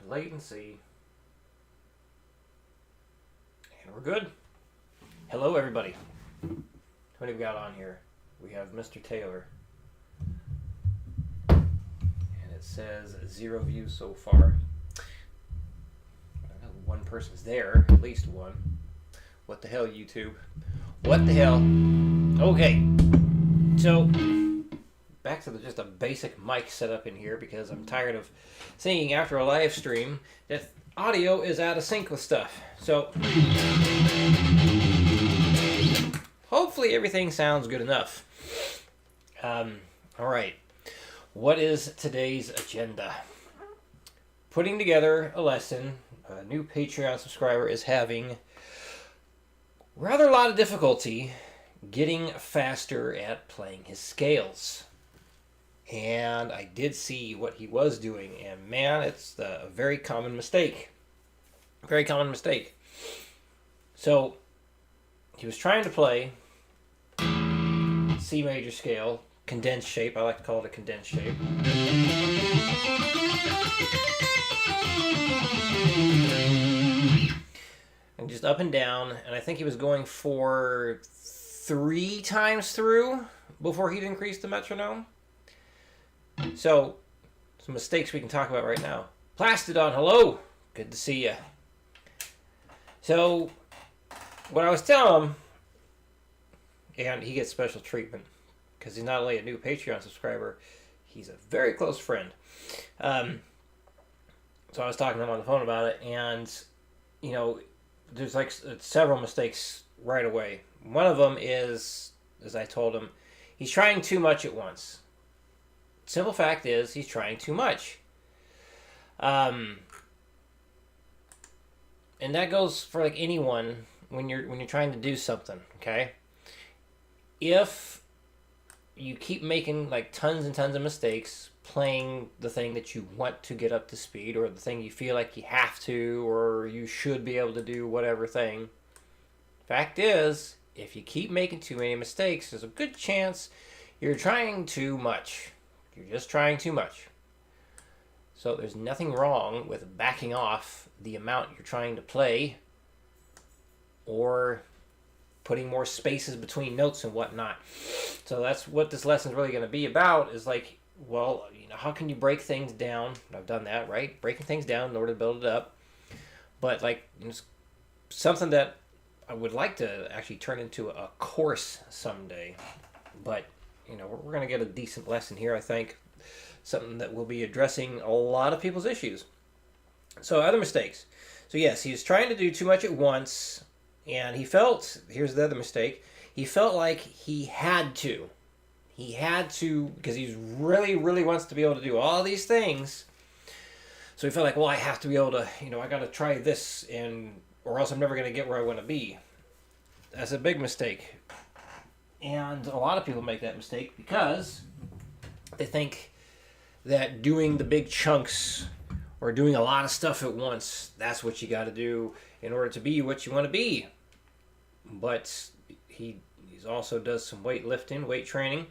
Latency. And we're good. Hello, everybody. What have we got on here? We have Mr. Taylor. And it says 0 views so far. I know one person's there, at least one. What the hell, YouTube? What the hell? Okay. So, back to just a basic mic setup in here because I'm tired of seeing after a live stream that audio is out of sync with stuff. So, hopefully everything sounds good enough. Alright. What is today's agenda? Putting together a lesson. A new Patreon subscriber is having rather a lot of difficulty getting faster at playing his scales. And I did see what he was doing, and man, it's a very common mistake. Very common mistake. So, he was trying to play C major scale, condensed shape. I like to call it a condensed shape. And just up and down, and I think he was going for 3 times through before he'd increase the metronome. So, some mistakes we can talk about right now. Plastodon, hello! Good to see you. So, what I was telling him, and he gets special treatment, because he's not only a new Patreon subscriber, he's a very close friend. So I was talking to him on the phone about it, and, you know, there's like several mistakes right away. One of them is, as I told him, he's trying too much at once. Simple fact is, he's trying too much. And that goes for like anyone when you're trying to do something, okay? If you keep making like tons and tons of mistakes playing the thing that you want to get up to speed, or the thing you feel like you have to, or you should be able to do whatever thing, fact is, if you keep making too many mistakes, there's a good chance you're trying too much. You're just trying too much. So there's nothing wrong with backing off the amount you're trying to play, or putting more spaces between notes and whatnot. So that's what this lesson's really going to be about, is like, well, you know, how can you break things down? I've done that, right? Breaking things down in order to build it up. But like, it's something that I would like to actually turn into a course someday. But, you know, we're going to get a decent lesson here, I think. Something that will be addressing a lot of people's issues. So, other mistakes. So, yes, he was trying to do too much at once, and he felt, here's the other mistake, he felt like he had to. He had to, because he really, really wants to be able to do all these things. So he felt like, well, I have to be able to, you know, I got to try this, or else I'm never going to get where I want to be. That's a big mistake. And a lot of people make that mistake because they think that doing the big chunks or doing a lot of stuff at once, that's what you got to do in order to be what you want to be. But he also does some weightlifting, weight training.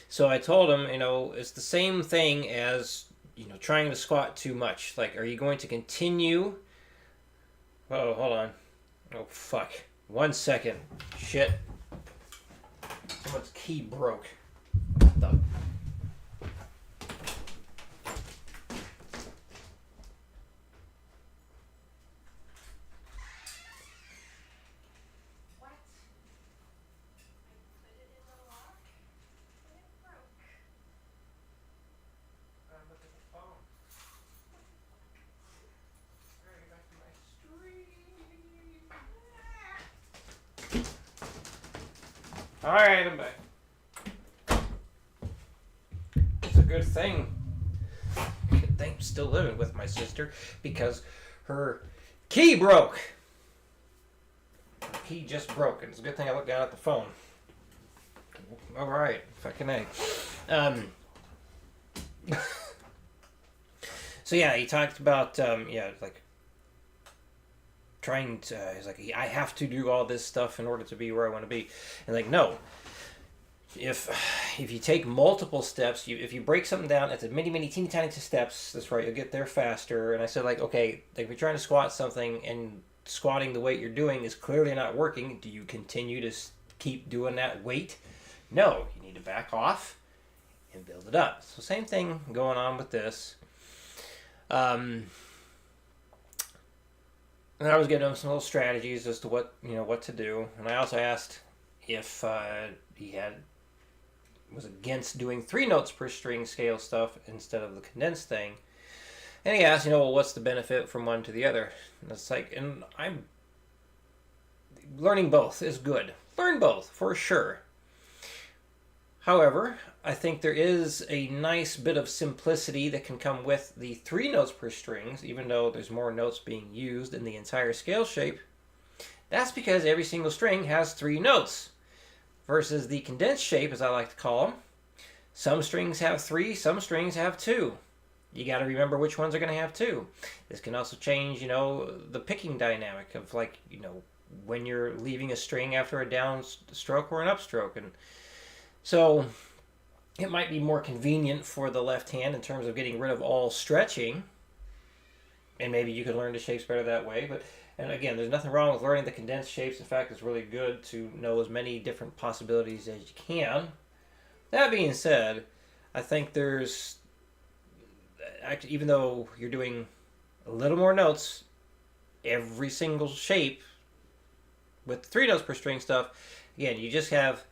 So I told him, you know, it's the same thing as, you know, trying to squat too much. Like, are you going to continue? Oh, hold on. Oh, fuck. 1 second. Shit. Someone's key broke. What the? Alright, I'm back. It's a good thing. Good thing I'm still living with my sister because her key broke. Her key just broke, and it's a good thing I looked down at the phone. Alright, fucking A. So yeah, he talked about, like, trying to, he's like, I have to do all this stuff in order to be where I want to be. And like, no. if you take multiple steps, if you break something down into many teeny tiny steps, that's right, you'll get there faster. And I said, like, okay, like if you're trying to squat something and squatting the weight you're doing is clearly not working, do you continue to keep doing that weight? No, you need to back off and build it up. So same thing going on with this. And I was giving him some little strategies as to what to do, and I also asked if he was against doing 3 notes per string scale stuff instead of the condensed thing. And he asked, well, what's the benefit from one to the other? And it's like, and I'm learning both is good. Learn both for sure. However, I think there is a nice bit of simplicity that can come with the 3 notes per strings, even though there's more notes being used in the entire scale shape. That's because every single string has 3 notes. Versus the condensed shape, as I like to call them, some strings have 3, some strings have 2. You got to remember which ones are going to have 2. This can also change, the picking dynamic of, like, when you're leaving a string after a down stroke or an upstroke. And so it might be more convenient for the left hand in terms of getting rid of all stretching. And maybe you could learn the shapes better that way. And again, there's nothing wrong with learning the condensed shapes. In fact, it's really good to know as many different possibilities as you can. That being said, I think there's, actually, even though you're doing a little more notes, every single shape with 3 notes per string stuff, again, you just have,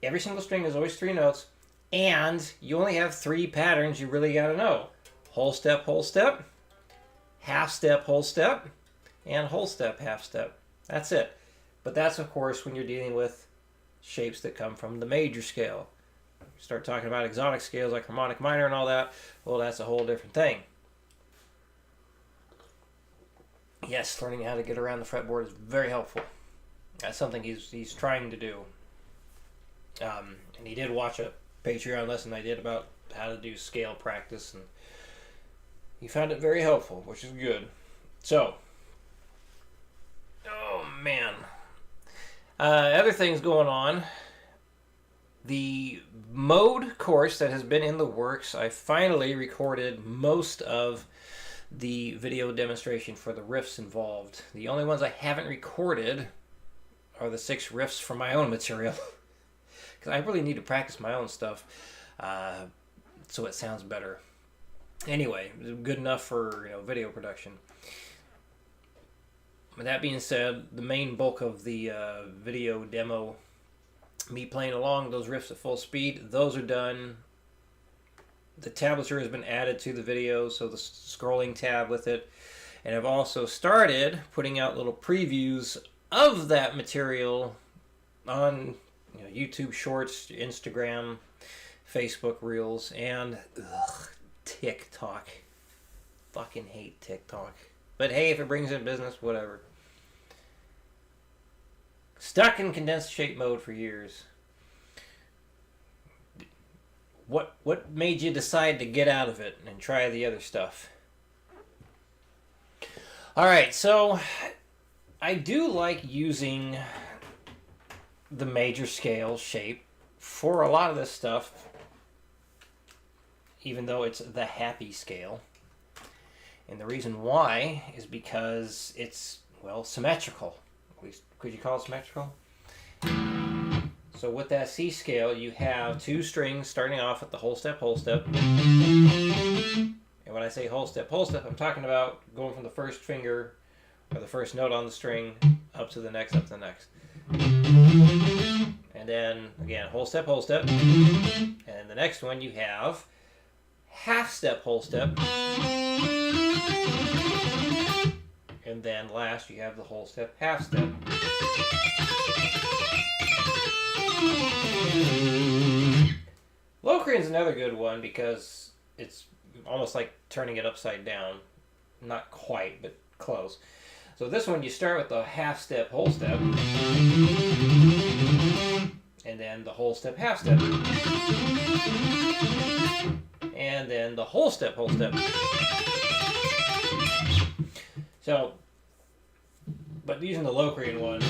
every single string is always 3 notes, and you only have 3 patterns you really got to know. Whole step, half step, whole step, and whole step, half step. That's it. But that's, of course, when you're dealing with shapes that come from the major scale. You start talking about exotic scales like harmonic minor and all that, well, that's a whole different thing. Yes, learning how to get around the fretboard is very helpful. That's something he's trying to do. And he did watch a Patreon lesson I did about how to do scale practice, and he found it very helpful, which is good. So, oh man. Other things going on. The mode course that has been in the works, I finally recorded most of the video demonstration for the riffs involved. The only ones I haven't recorded are the 6 riffs from my own material. Because I really need to practice my own stuff so it sounds better. Anyway, good enough for video production. With that being said, the main bulk of the video demo, me playing along those riffs at full speed, those are done. The tablature has been added to the video, so the scrolling tab with it. And I've also started putting out little previews of that material on YouTube Shorts, Instagram, Facebook Reels, and TikTok. Fucking hate TikTok. But hey, if it brings in business, whatever. Stuck in condensed shape mode for years. What made you decide to get out of it and try the other stuff? Alright, so I do like using the major scale shape for a lot of this stuff, even though it's the happy scale. And the reason why is because it's, well, symmetrical. At least, could you call it symmetrical? So with that C scale, you have 2 strings starting off at the whole step, whole step. And when I say whole step, I'm talking about going from the first finger or the first note on the string up to the next, up to the next. And then, again, whole step, and the next one you have half step, whole step. And then last you have the whole step, half step. Locrian's another good one because it's almost like turning it upside down. Not quite, but close. So this one, you start with the half step, whole step, and then the whole step, half step, and then the whole step, whole step. So, but using the Locrian one,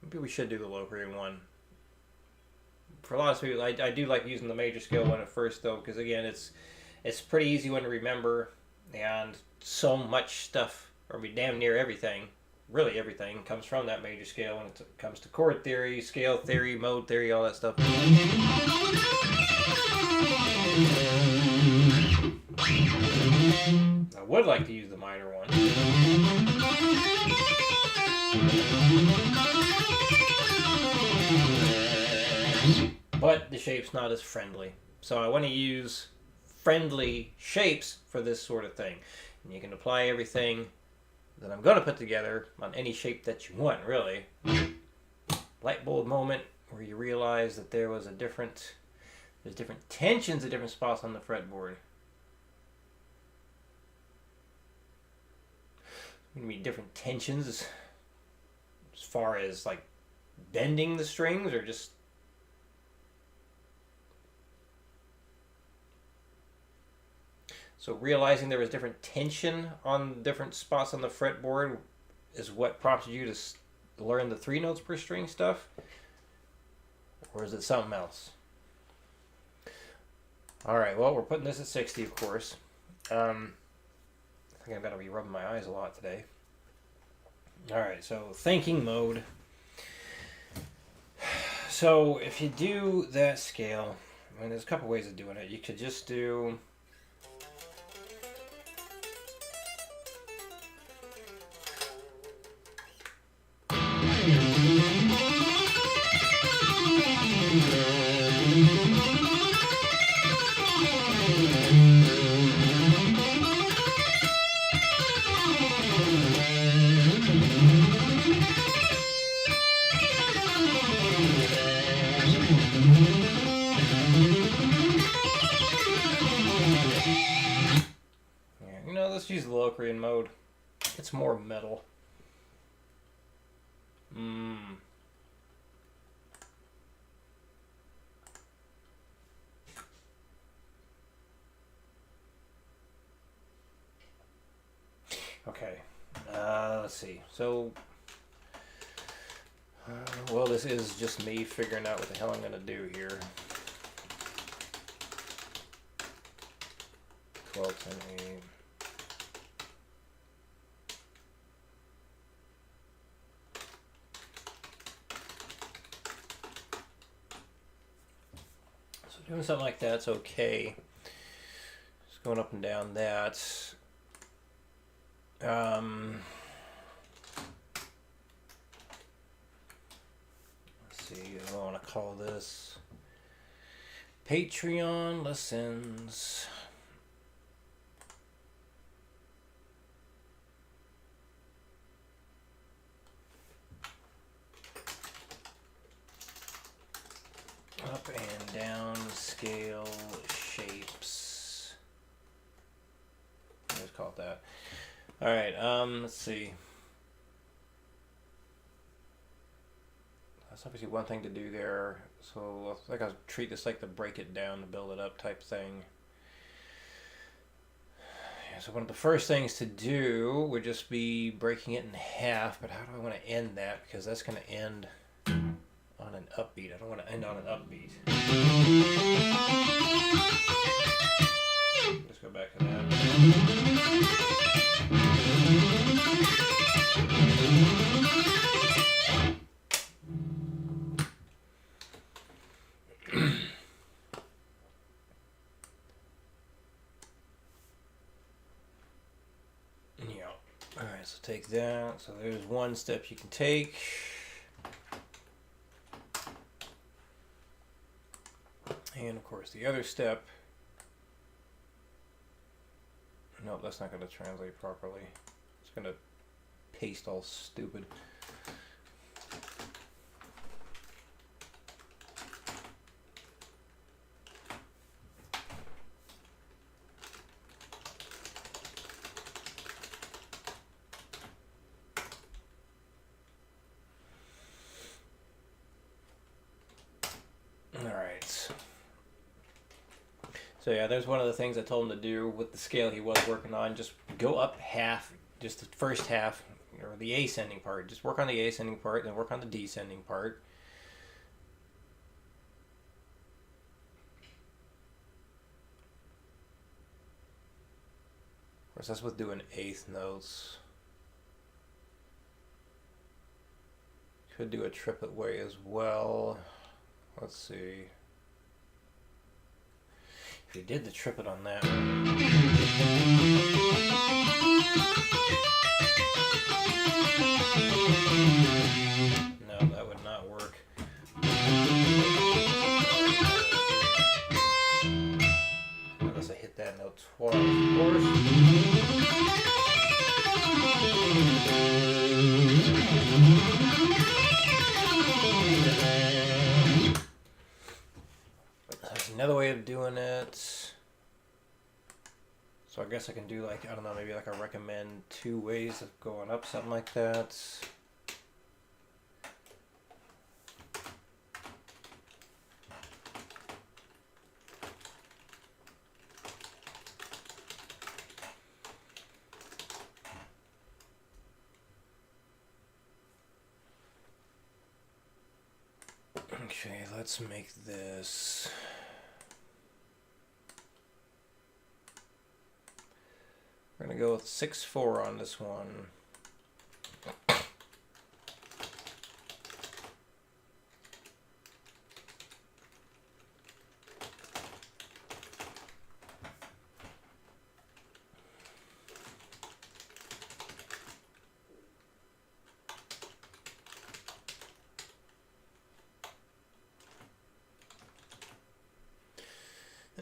Maybe we should do the Locrian one. For a lot of people, I do like using the major scale one at first, though, because again, it's pretty easy one to remember, and so much stuff, or damn near everything, really everything, comes from that major scale when it comes to chord theory, scale theory, mode theory, all that stuff. I would like to use the minor one. But the shape's not as friendly. So I want to use friendly shapes for this sort of thing. And you can apply everything that I'm going to put together on any shape that you want, really. Light bulb moment where you realize that there's different tensions at different spots on the fretboard. Going to be different tensions as far as like bending the strings, or just so realizing there was different tension on different spots on the fretboard is what prompted you to learn the 3 notes per string stuff, or is it something else? All right, well, we're putting this at 60, of course. I think I've got to be rubbing my eyes a lot today. All right, so thinking mode. So if you do that scale, I mean, there's a couple ways of doing it. You could just do let's use the Locrian mode. It's more metal. Okay. Let's see. So, well, this is just me figuring out what the hell I'm going to do here. 12 and 8. Doing something like that's okay. Just going up and down that. Let's see, I want to call this Patreon Lessons. Up and down scale shapes. Let's call it that. All right. Let's see. That's obviously one thing to do there. So I think I'll treat this like the break it down to build it up type thing. Yeah, so one of the first things to do would just be breaking it in half. But how do I want to end that? Because that's going to end on an upbeat. I don't want to end on an upbeat. Let's go back to that. Yeah. All right, so take that. So there's one step you can take. And of course the other step, no, that's not going to translate properly. It's going to paste all stupid. So yeah, there's one of the things I told him to do with the scale he was working on. Just go up half, just the first half, or the ascending part. Just work on the ascending part, then work on the descending part. Of course, that's with doing eighth notes. Could do a triplet way as well. Let's see. If you did the triplet on that one. No, that would not work. Unless I hit that note twice, of course. That's another way of doing it. So I guess I can do like, I don't know, maybe like I recommend 2 ways of going up, something like that. Okay, let's make this. We're gonna go with 6/4 on this one.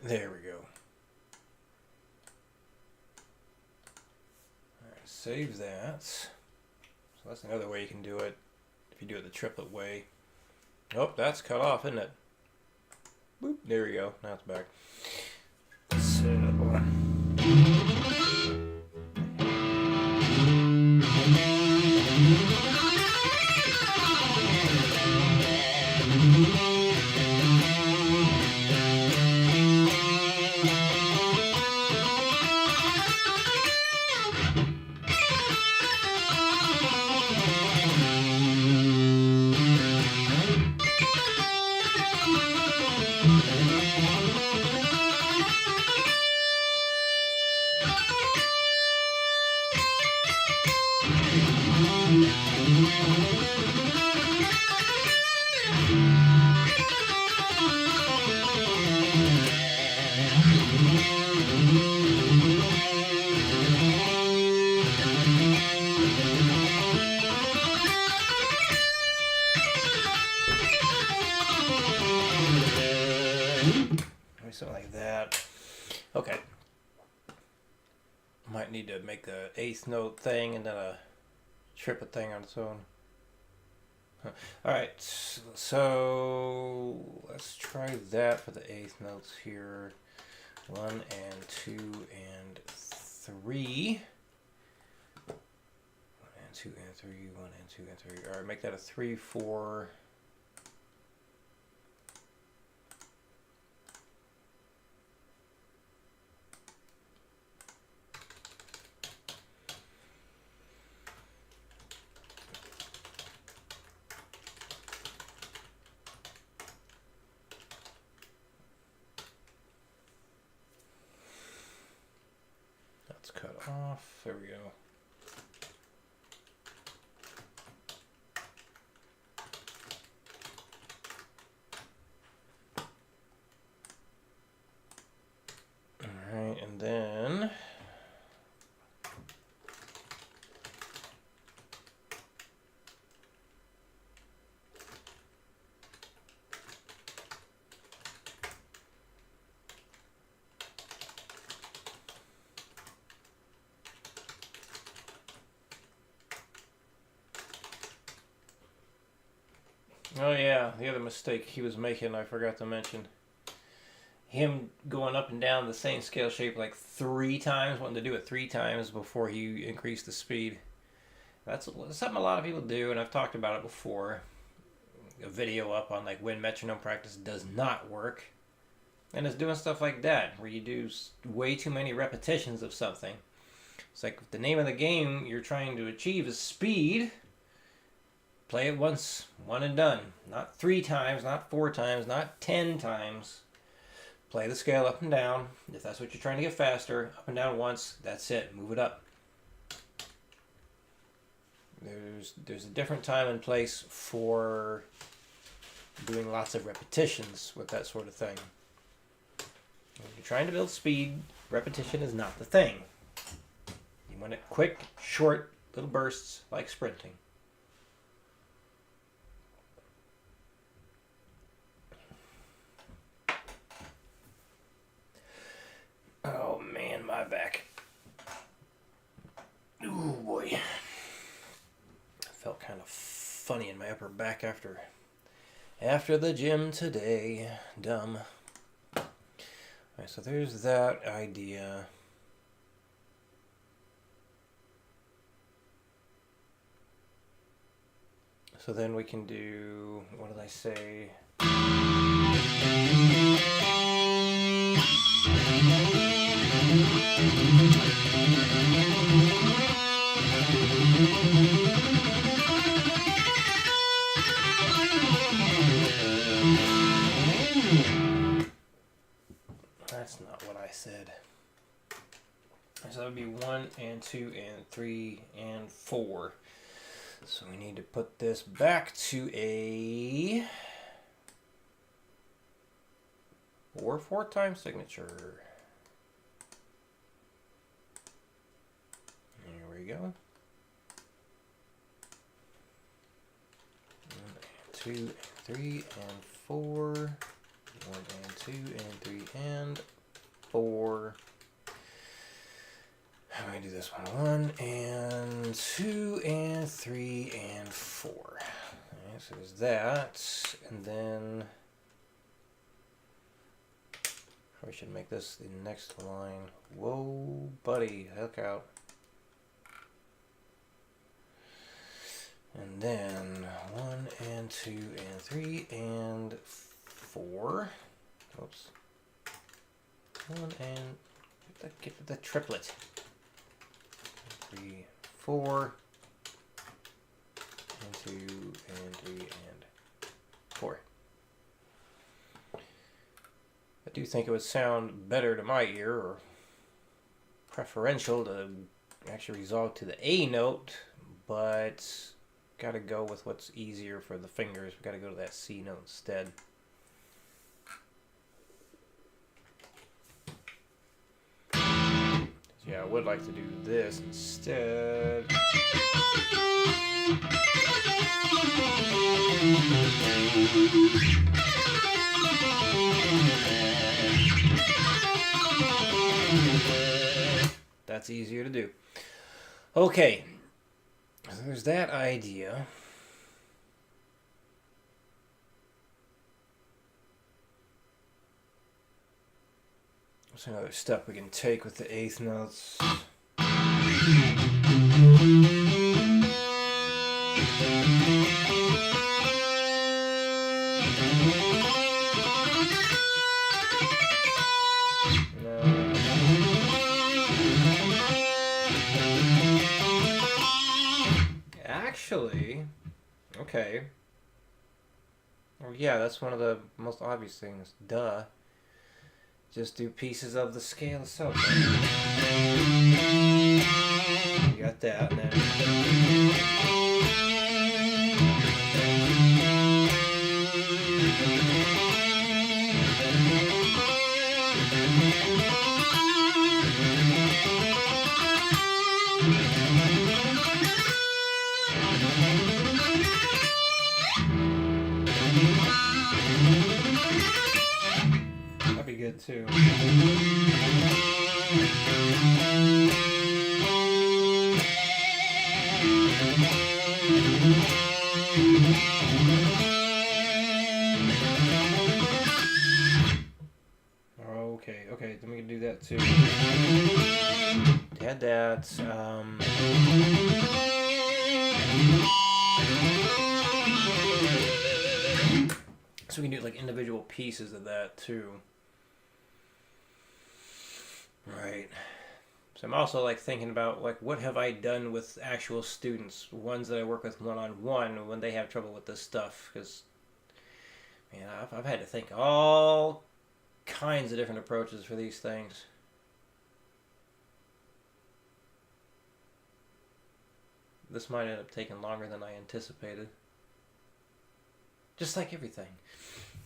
There we go. Alright, save that. So that's another way you can do it if you do it the triplet way. Oh, that's cut off, isn't it? Boop, there we go. Now it's back. So. Something like that. Okay. Might need to make the 8th note thing and then a triplet thing on its own. Alright, so let's try that for the 8th notes here. 1 and 2 and 3. 1 and 2 and 3, 1 and 2 and 3. Alright, make that a 3/4. Cut off. There we go. All right, and then oh yeah, the other mistake he was making, I forgot to mention. Him going up and down the same scale shape like 3 times, wanting to do it 3 times before he increased the speed. That's something a lot of people do, and I've talked about it before. A video up on like when metronome practice does not work. And it's doing stuff like that, where you do way too many repetitions of something. It's like if the name of the game you're trying to achieve is speed, play it once, one and done. Not 3 times, not 4 times, not 10 times. Play the scale up and down. If that's what you're trying to get faster, up and down once, that's it. Move it up. There's a different time and place for doing lots of repetitions with that sort of thing. When you're trying to build speed, repetition is not the thing. You want it quick, short, little bursts like sprinting. Oh man, my back. Ooh boy. Felt kind of funny in my upper back after the gym today. Dumb. Alright, so there's that idea. So then we can do, what did I say? That's not what I said. So that would be 1 and 2 and 3 and 4. So we need to put this back to a 4/4 signature. There we go. 1 and 2 and 3 and 4. 1 and 2 and 3 and 4. How do I do this one? 1 and 2 and 3 and 4. Alright, so there's that. And then we should make this the next line. Whoa, buddy, look out. And then 1 and 2 and 3 and 4. Oops. 1 and get the triplet. 3, 4, and 2, and 3, and 4. I do think it would sound better to my ear, or preferential to actually resolve to the A note, but gotta go with what's easier for the fingers. We gotta go to that C note instead. Yeah, I would like to do this instead. That's easier to do. Okay, so there's that idea. There's another step we can take with the eighth notes. Actually, okay. Well, yeah, that's one of the most obvious things. Duh. Just do pieces of the scale itself. You got that, and then that'd be good too. Okay, then we can do that too. Had that. So we can do like individual pieces of that too. Right. So I'm also like thinking about like what have I done with actual students, ones that I work with one-on-one when they have trouble with this stuff, because man, I've had to think all kinds of different approaches for these things. This might end up taking longer than I anticipated. Just like everything.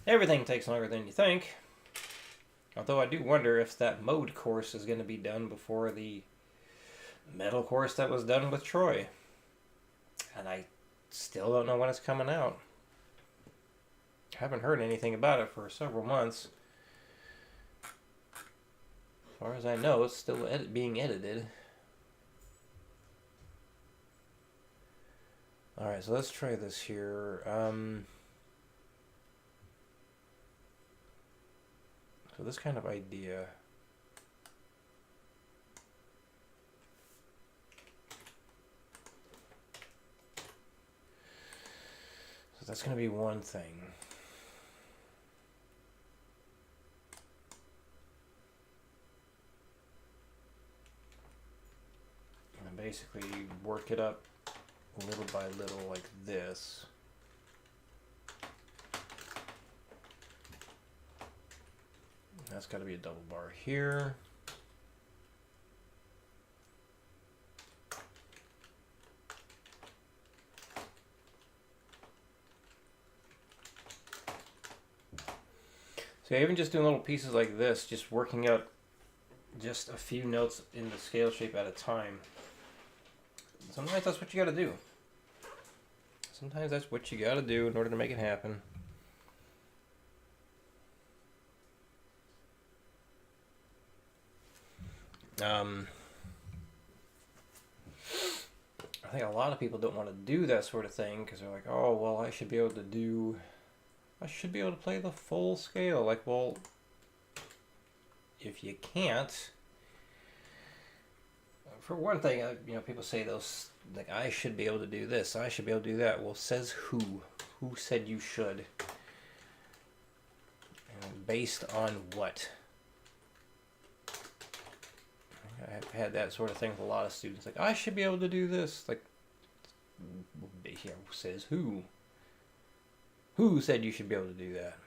Everything takes longer than you think. Although I do wonder if that mode course is going to be done before the metal course that was done with Troy. And I still don't know when it's coming out. I haven't heard anything about it for several months. As far as I know, it's still being edited. Alright, so let's try this here. So this kind of idea. So that's going to be one thing. And basically work it up little by little like this. That's got to be a double bar here. So even just doing little pieces like this, just working out just a few notes in the scale shape at a time. Sometimes that's what you got to do. Sometimes that's what you got to do in order to make it happen. I think a lot of people don't want to do that sort of thing because they're like, oh, well, I should be able to play the full scale. Like, well, if you can't, for one thing, people say those, like, I should be able to do this, I should be able to do that. Well, says who? Who said you should? And based on what? I've had that sort of thing with a lot of students. Like, I should be able to do this. Like, yeah, says who? Who said you should be able to do that?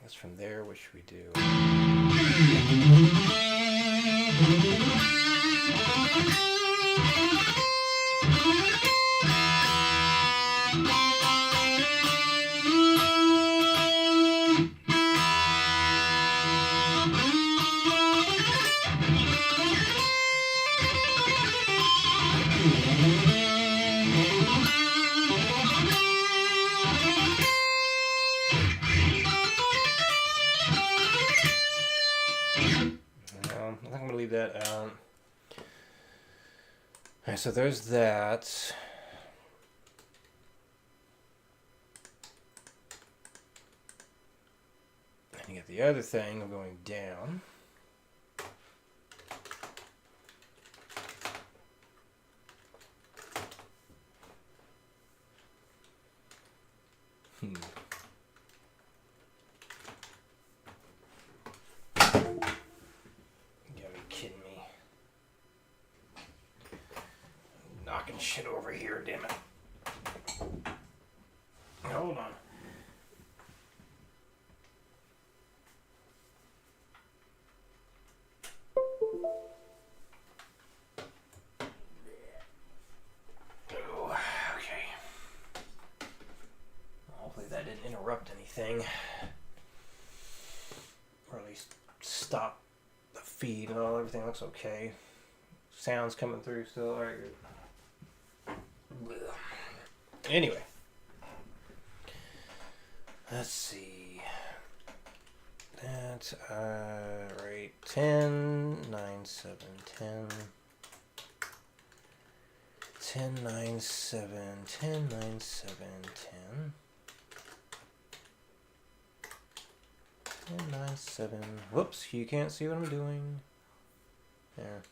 That's from there, what should we do? I think I'm going to leave that out. Alright, so there's that. And you get the other thing of going down. Shit over here, damn it. Hold on. Oh, okay. Hopefully that didn't interrupt anything. Or at least stop the feed. Oh, everything looks okay. Sounds coming through still. Alright, good. Anyway, let's see. That's right. 10, 9, 7, 10. 10, 9, 7, 10, 9, 7, 10. 10, 9, 7. Whoops, you can't see what I'm doing. There.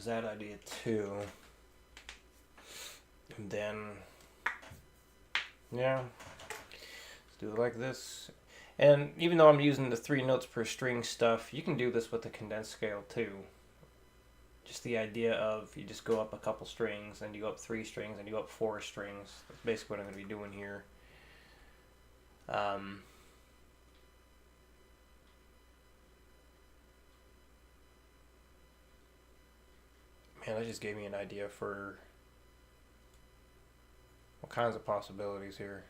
that idea too. And then, yeah, let's do it like this. And even though I'm using the 3 notes per string stuff, you can do this with the condensed scale too. Just the idea of you just go up a couple strings, and you go up 3 strings, and you go up 4 strings. That's basically what I'm going to be doing here. Man, that just gave me an idea for all kinds of possibilities here.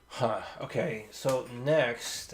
Huh, okay, so next,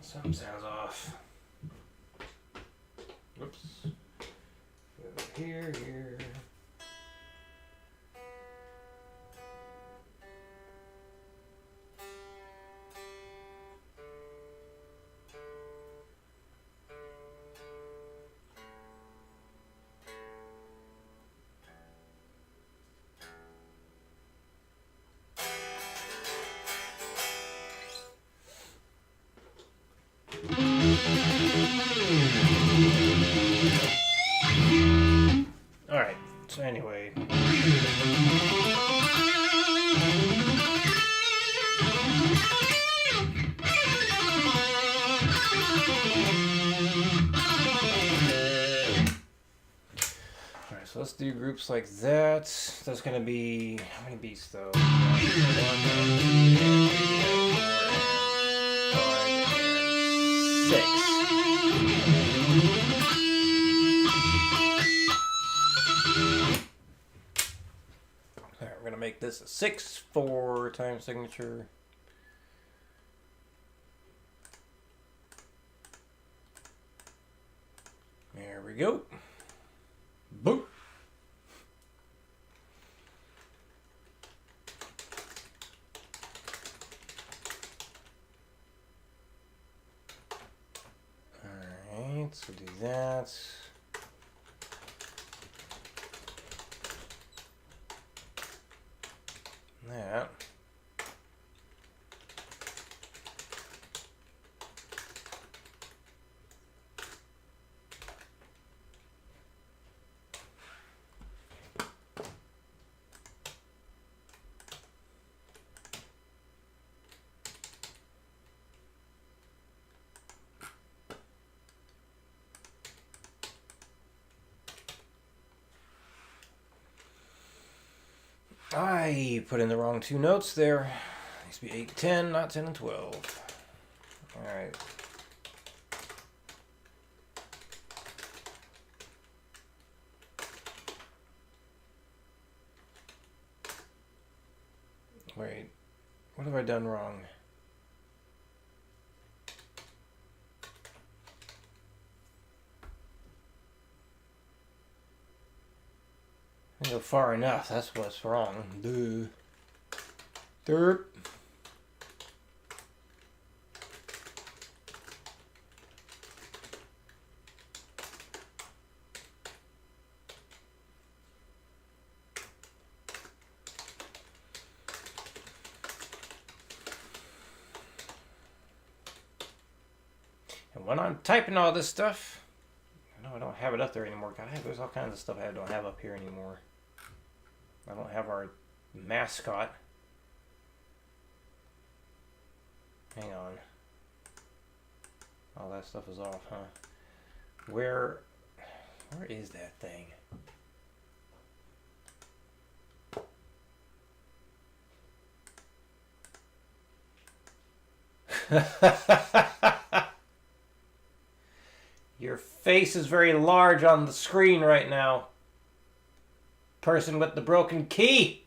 something sounds off. Oops. Here. Alright, so anyway. Alright, so let's do groups like that. That's gonna be, how many beats though? 1, 2, 3, 4, 5, 6. Alright, we're gonna make this a 6/4 time signature. There we go. Boom. Alright, so do that. That. I put in the wrong 2 notes there. It needs to be 8 and 10, not 10 and 12. Alright. Wait, what have I done wrong? I didn't go far enough, that's what's wrong. Duh. Derp. And when I'm typing all this stuff, I know I don't have it up there anymore. God, there's all kinds of stuff I don't have up here anymore. I don't have our mascot. Hang on. All that stuff is off, huh? Where is that thing? Your face is very large on the screen right now. Person with the broken key.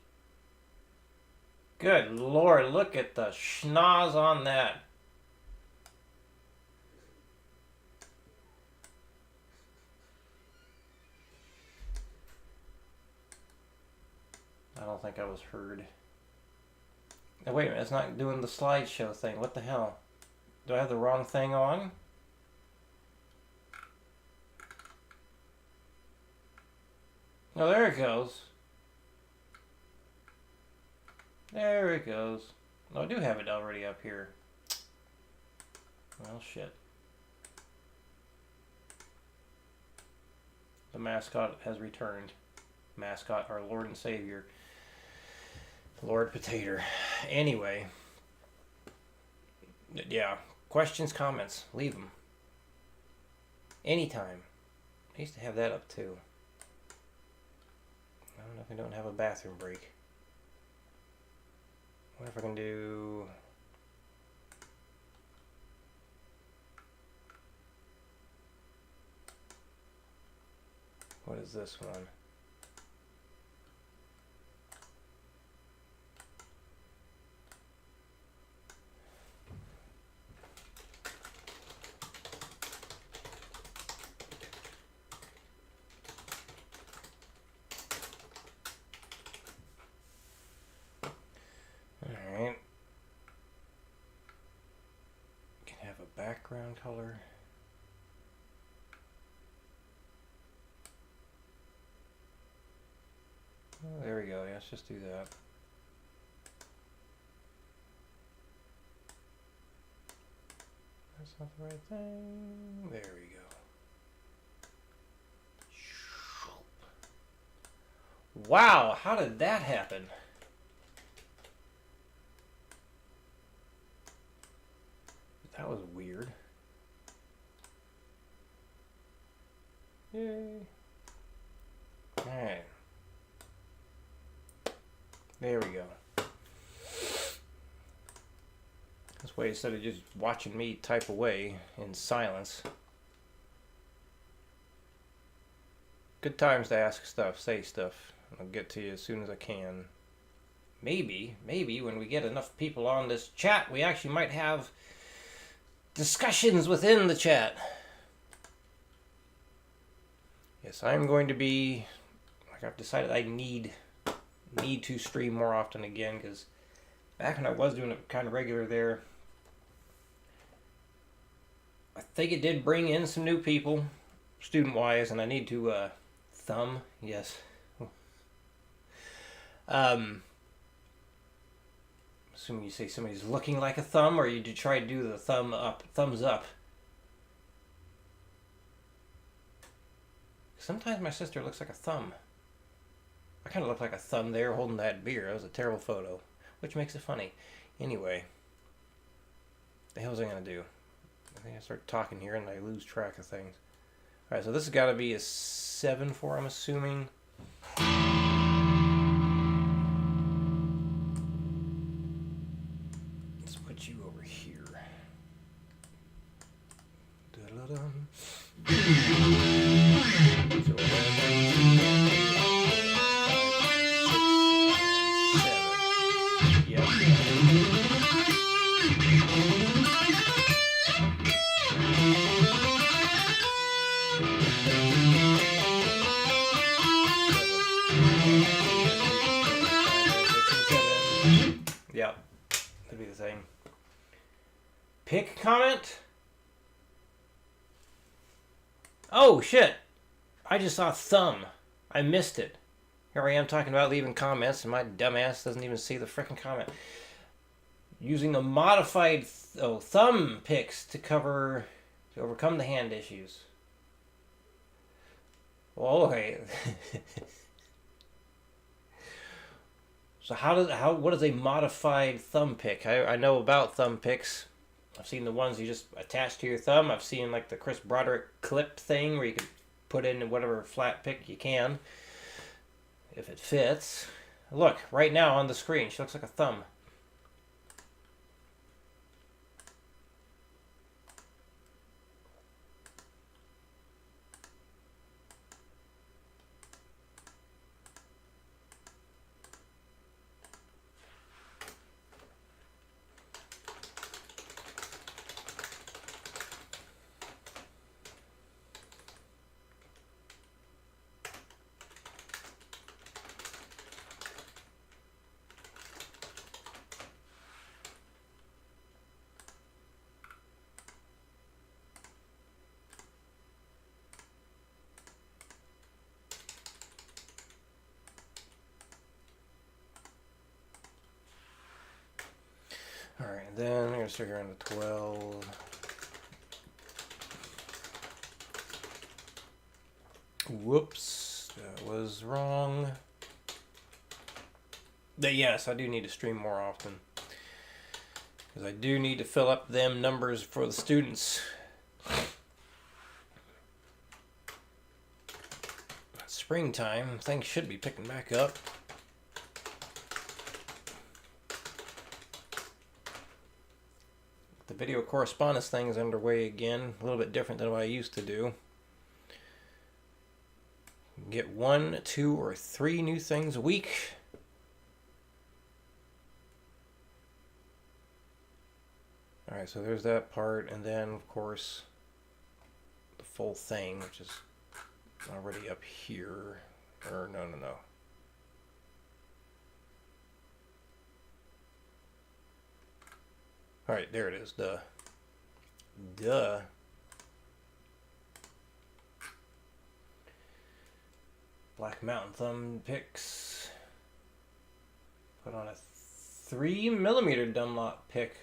Good Lord, look at the schnoz on that. I don't think I was heard. Oh, wait a minute, it's not doing the slideshow thing. What the hell? Do I have the wrong thing on? Oh, there it goes. There it goes. Oh, I do have it already up here. Well, shit. The mascot has returned. Mascot, our Lord and Savior, Lord Potato. Anyway, yeah. Questions, comments, leave them. Anytime. I used to have that up too. I don't know if I don't have a bathroom break. What if I can do... What is this one? Alright. Can have a background color. Oh, there we go. Yeah, let's just do that. That's not the right thing. There we go. Wow, how did that happen? That was weird. Yay. Alright. There we go. This way, instead of just watching me type away in silence. Good times to ask stuff, say stuff. I'll get to you as soon as I can. Maybe when we get enough people on this chat, we actually might have discussions within the chat. Yes, I'm going to be, like I've decided I need to stream more often again, because back when I was doing it kind of regular there, I think it did bring in some new people, student-wise, and I need to thumb, yes. Assuming you say somebody's looking like a thumb, or you try to do the thumbs up. Sometimes my sister looks like a thumb. I kind of look like a thumb there holding that beer. That was a terrible photo, which makes it funny. Anyway, the hell was I going to do? I think I start talking here and I lose track of things. Alright, so this has got to be a 7/4, I'm assuming. Let's put you over here. Da-da-dum. So 7. Yep. Yep, could be the same. Pick comment? Oh shit! I just saw thumb. I missed it. Here I am talking about leaving comments, and my dumbass doesn't even see the frickin' comment. Using a modified thumb picks to overcome the hand issues. Well, okay. So what is a modified thumb pick? I know about thumb picks. I've seen the ones you just attach to your thumb. I've seen like the Chris Broderick clip thing where you can put in whatever flat pick you can if it fits. Look, right now on the screen, she looks like a thumb. Then I'm going to start here on the 12. Whoops, that was wrong. But yes, I do need to stream more often. Because I do need to fill up them numbers for the students. Springtime, things should be picking back up. The video correspondence thing is underway again, a little bit different than what I used to do. Get 1, 2, or 3 new things a week. Alright, so there's that part, and then of course the full thing, which is already up here. Or no. Alright, there it is. Duh. Black Mountain thumb picks. Put on a 3mm Dunlop pick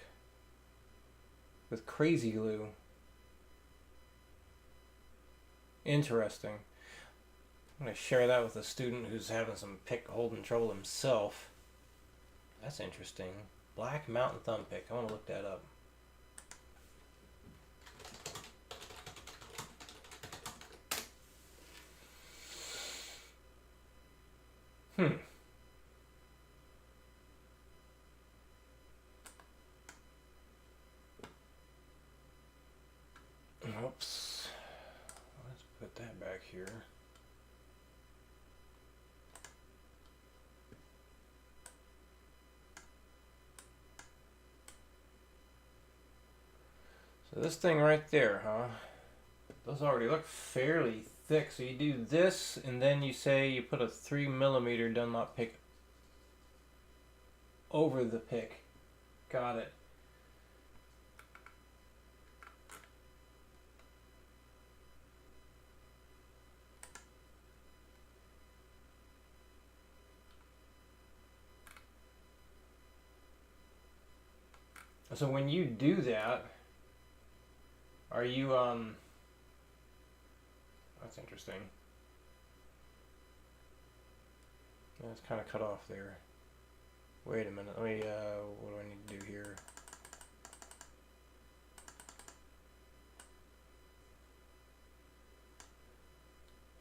with crazy glue. Interesting. I'm going to share that with a student who's having some pick holding trouble himself. That's interesting. Black Mountain thumb pick. I want to look that up. Oops. Let's put that back here. So this thing right there, huh? Those already look fairly thick. So you do this, and then you say you put a 3mm Dunlop pick over the pick. Got it. So when you do that, are you, that's interesting. That's kind of cut off there. Wait a minute, let me, what do I need to do here?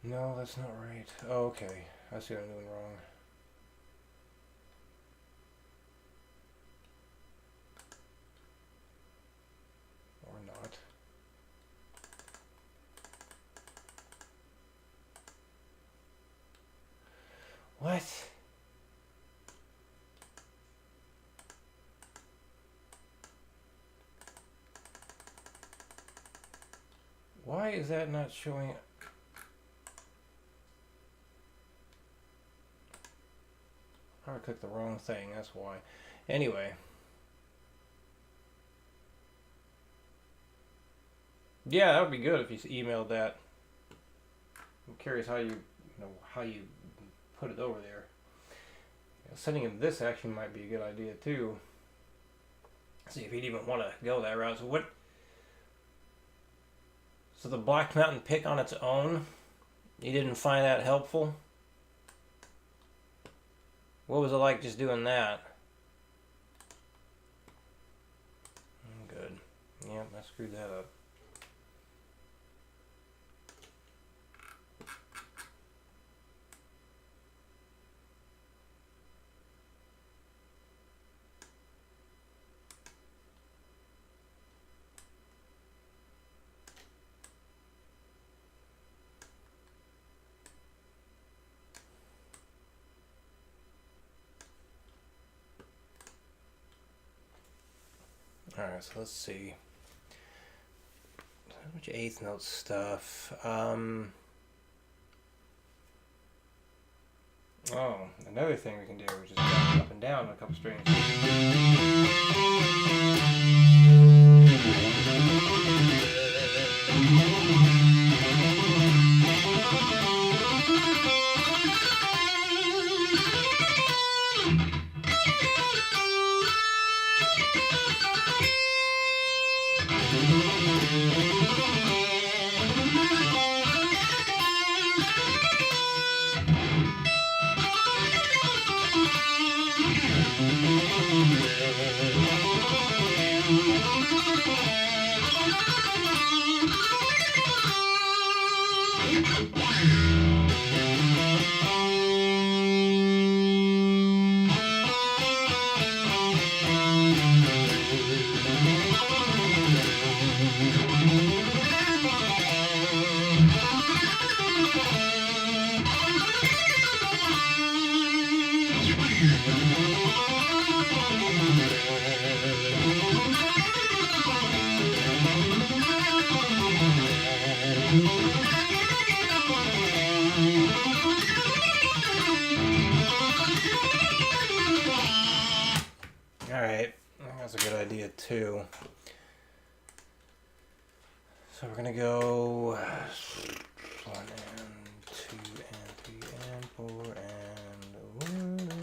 No, that's not right. Oh, okay, I see what I'm doing wrong. Or not. What? Why is that not showing? I clicked the wrong thing, that's why. Anyway. Yeah, that would be good if you emailed that. I'm curious how you put it over there. Sending him this actually might be a good idea too. See if he'd even want to go that route. So the Black Mountain pick on its own, you didn't find that helpful? What was it like just doing that? Good. Yep, I screwed that up. Alright, so let's see. So much eighth note stuff. Oh, another thing we can do, which is go up and down a couple strings. 2. So we're gonna go 1 and 2 and 3 and 4 and 1.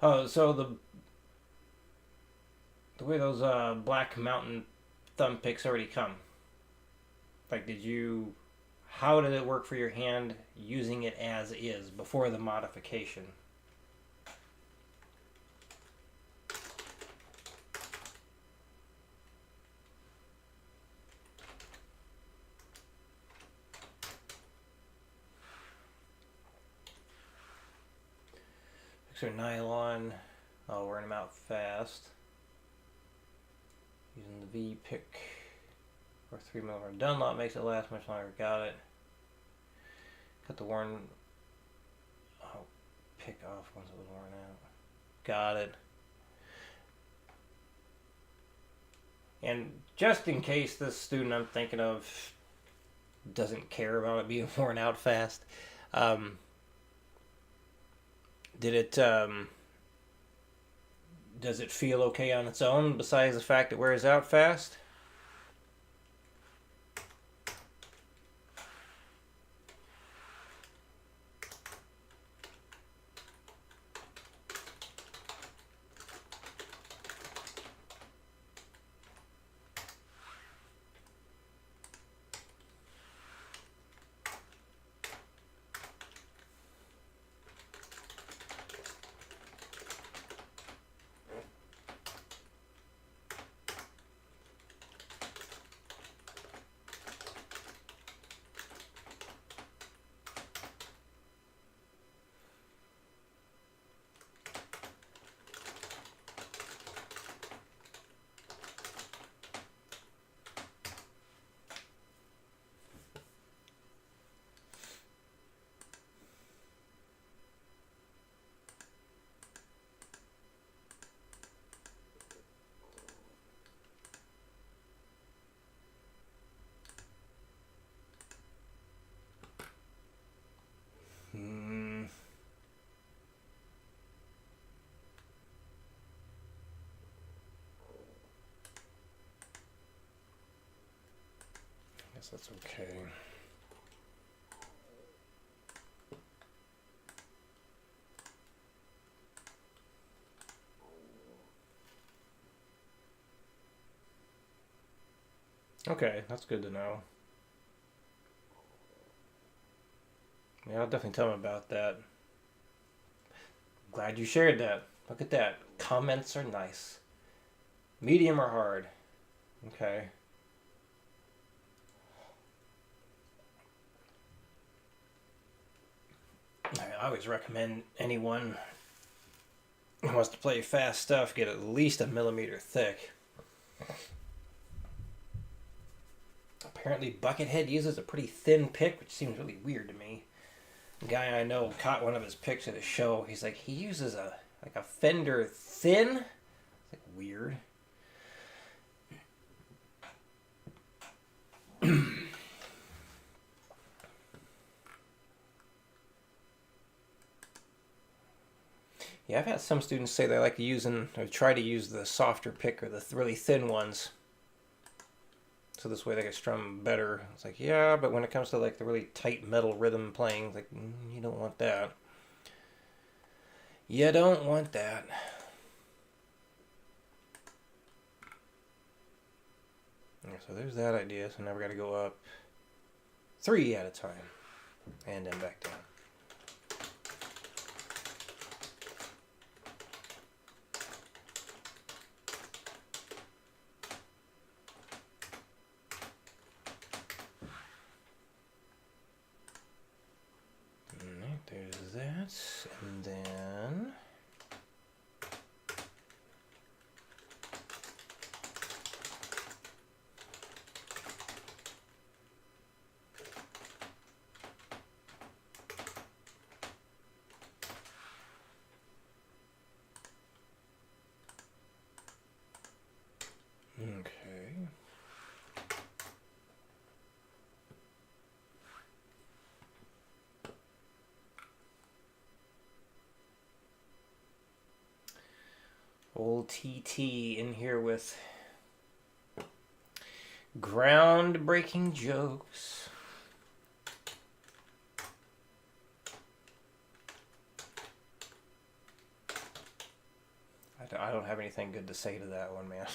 Oh, so the way those Black Mountain thumb picks already come. Like, how did it work for your hand using it as is before the modification? Picks are nylon. Oh, wearing them out fast. Using the V pick or 3mm Dunlop makes it last much longer. Got it. Cut the worn pick off once it was worn out. Got it. And just in case this student I'm thinking of doesn't care about it being worn out fast, does it feel okay on its own besides the fact it wears out fast? Guess that's okay. Okay, that's good to know. Yeah, I'll definitely tell him about that. Glad you shared that. Look at that. Comments are nice. Medium or hard? Okay. I always recommend anyone who wants to play fast stuff get at least a millimeter thick. Apparently Buckethead uses a pretty thin pick, which seems really weird to me. A guy I know caught one of his picks at a show. He's like, he uses a Fender thin? It's like weird. Yeah, I've had some students say they like using or try to use the softer pick or the really thin ones. So this way they can strum better. It's like, yeah, but when it comes to like the really tight metal rhythm playing, like, you don't want that. You don't want that. Yeah, so there's that idea. So now we got to go up 3 at a time and then back down. There's that, and then Okay. Old TT in here with groundbreaking jokes. I don't have anything good to say to that one, man.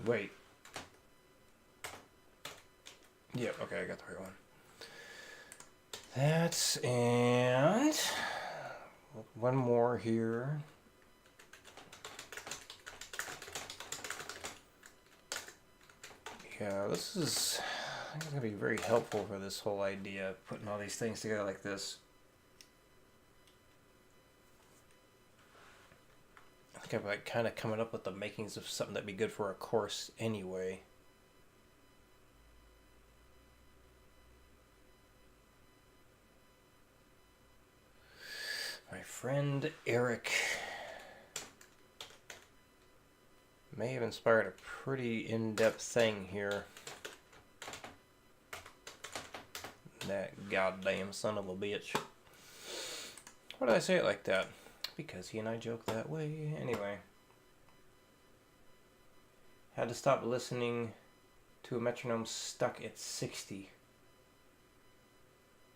Wait. Yep, okay, I got the right one. That's, and one more here. Yeah, this is going to be very helpful for this whole idea of putting all these things together like this. I think I'm like kind of coming up with the makings of something that'd be good for a course anyway. My friend Eric may have inspired a pretty in-depth thing here. That goddamn son of a bitch. Why did I say it like that? Because he and I joke that way. Anyway. Had to stop listening to a metronome stuck at 60.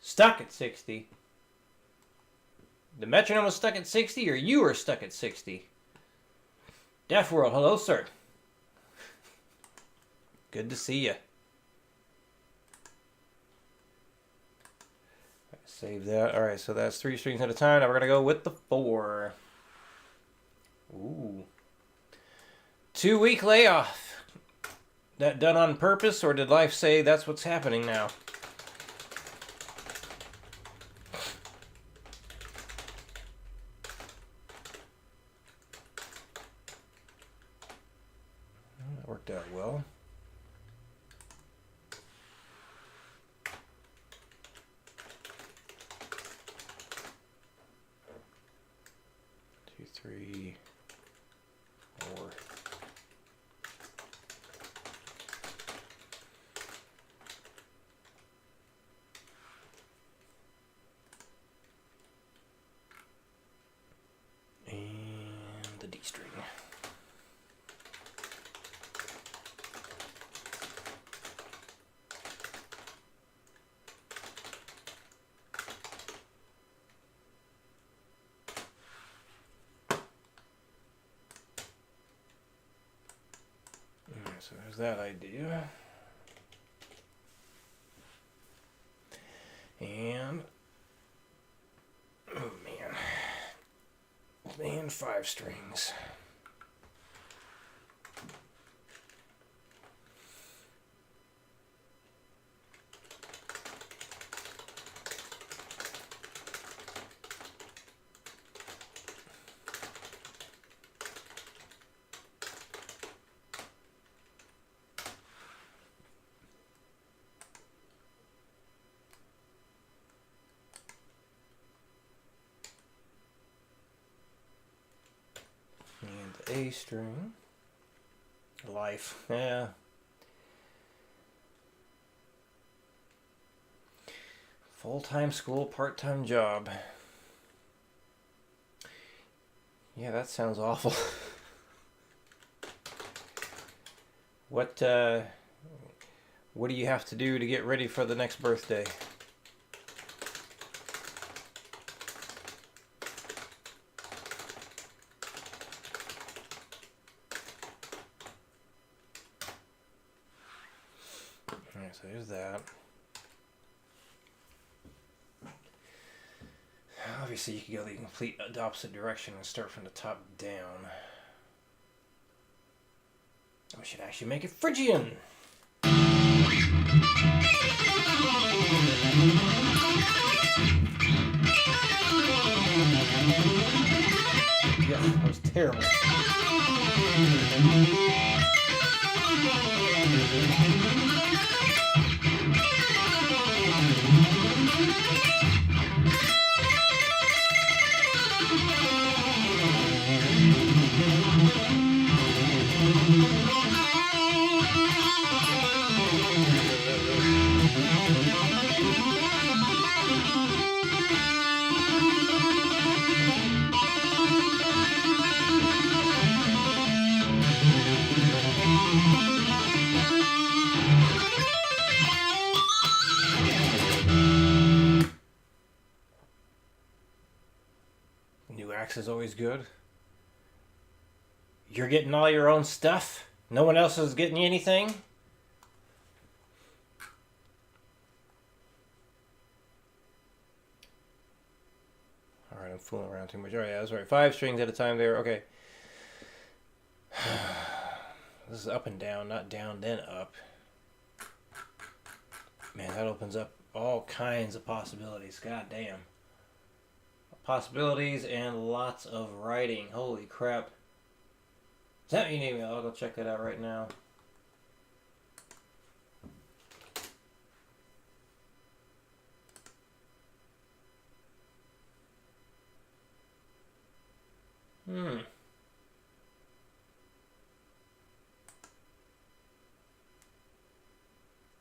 Stuck at 60? The metronome was stuck at 60 or you were stuck at 60? Deaf World, hello sir. Good to see you. Save that. Alright, so that's 3 strings at a time. Now we're going to go with the 4. Ooh. 2-week layoff. That done on purpose, or did life say that's what's happening now? That worked out well. Two, 3, 4. And the D string. So there's that idea. And, oh man. And 5 strings. And the A string. Life, yeah. Full-time school, part-time job. Yeah, that sounds awful. What do you have to do to get ready for the next birthday? Alright, so there's that. Obviously, you could go the complete opposite direction and start from the top down. We should actually make it Phrygian. Yeah, that was terrible. New axe is always good. You're getting all your own stuff? No one else is getting you anything? Alright, I'm fooling around too much. Oh yeah, that's right. 5 strings at a time there. Okay. This is up and down, not down, then up. Man, that opens up all kinds of possibilities. God damn. Possibilities and lots of writing. Holy crap. Send me an email. I'll go check that out right now.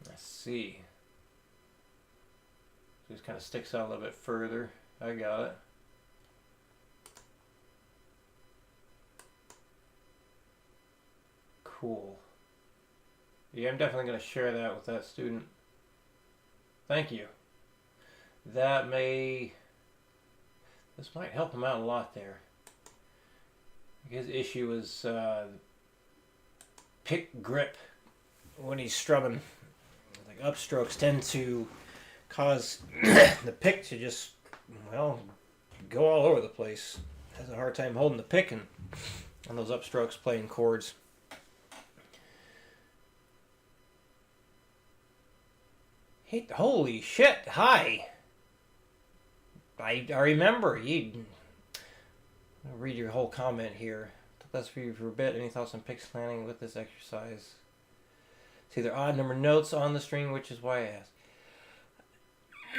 Let's see. Just kind of sticks out a little bit further. I got it. Cool. Yeah, I'm definitely going to share that with that student. Thank you. This might help him out a lot there. His issue is pick grip when he's strumming. Like upstrokes tend to cause the pick to just, well, go all over the place. Has a hard time holding the pick and on those upstrokes playing chords. Hey, holy shit! Hi. I remember you. I'll read your whole comment here. That's for you for a bit. Any thoughts on pick slanting with this exercise? See, there are odd number notes on the string, which is why I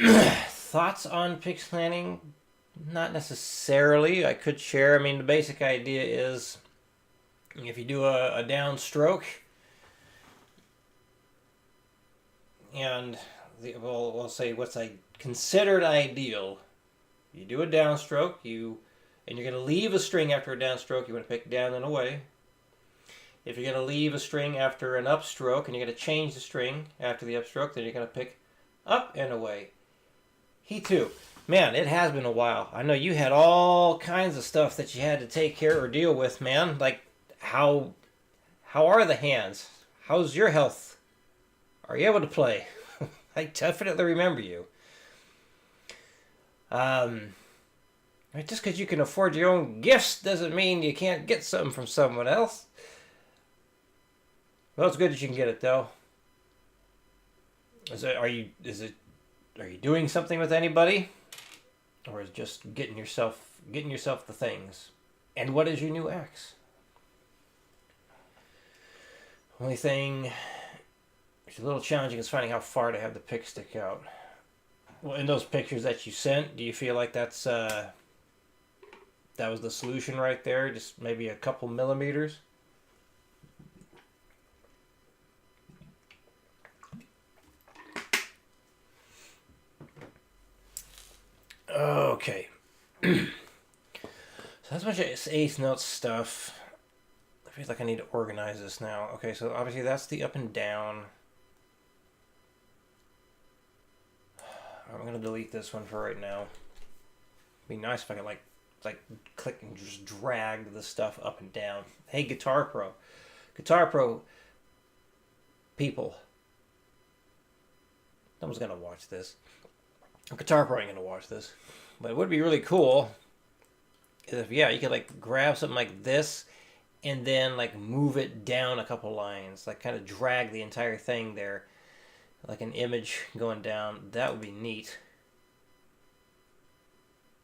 asked. Thoughts on pick slanting? Not necessarily. I could share. I mean, the basic idea is if you do a down stroke and we'll say what's considered ideal. You do a downstroke, and you're going to leave a string after a downstroke. You want to pick down and away. If you're going to leave a string after an upstroke, and you're going to change the string after the upstroke, then you're going to pick up and away. He too. Man, it has been a while. I know you had all kinds of stuff that you had to take care or deal with, man. Like, how are the hands? How's your health? Are you able to play? I definitely remember you. Just because you can afford your own gifts doesn't mean you can't get something from someone else. Well, it's good that you can get it though. Are you doing something with anybody, or is it just getting yourself the things? And what is your new axe? Only thing it's a little challenging is finding how far to have the pick stick out. Well, in those pictures that you sent, do you feel like that was the solution right there? Just maybe a couple millimeters? Okay. So that's a bunch of eighth note stuff. I feel like I need to organize this now. Okay, so obviously that's the up and down. I'm going to delete this one for right now. It'd be nice if I could like click and just drag the stuff up and down. Hey, Guitar Pro. Guitar Pro people. No one's going to watch this. Guitar Pro ain't going to watch this. But it would be really cool if, yeah, you could like grab something like this and then like move it down a couple lines. Like kind of drag the entire thing there. Like an image going down. That would be neat.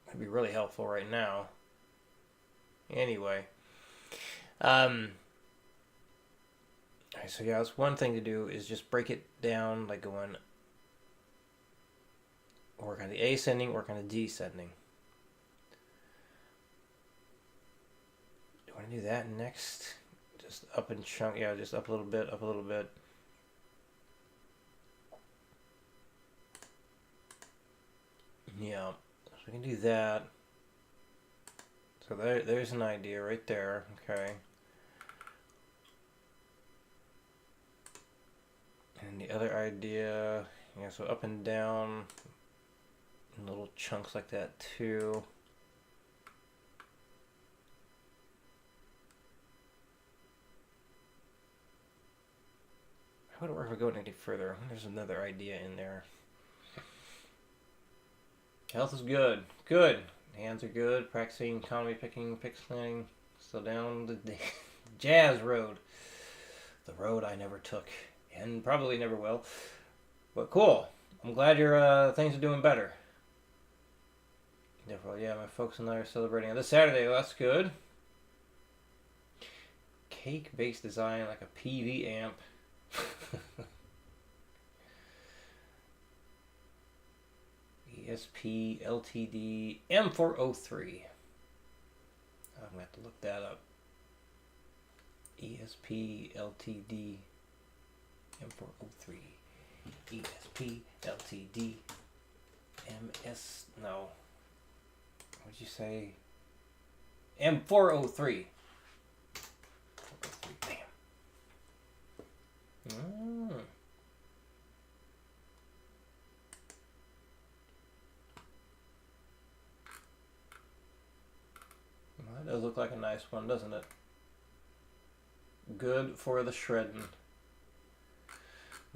That'd be really helpful right now. Anyway. Alright, so yeah, that's one thing to do is just break it down, like going work on the ascending, work on the descending. Do I want to do that next? Just up and chunk, yeah, just up a little bit, up a little bit. Yeah, so we can do that. So there's an idea right there, okay. And the other idea, yeah, so up and down in little chunks like that too. How would it work if we go any further? There's another idea in there. Health is good. Good. Hands are good. Practicing economy picking, pixelating. Still down the jazz road. The road I never took. And probably never will. But cool. I'm glad your things are doing better. Therefore, yeah, my folks and I are celebrating this Saturday. Well, that's good. Cake-based design like a PV amp. ESP LTD M403. I'm gonna have to look that up. ESP LTD M403. ESP LTD MS. No. What'd you say? M403. 403. Damn. Well, that does look like a nice one, doesn't it? Good for the shredding.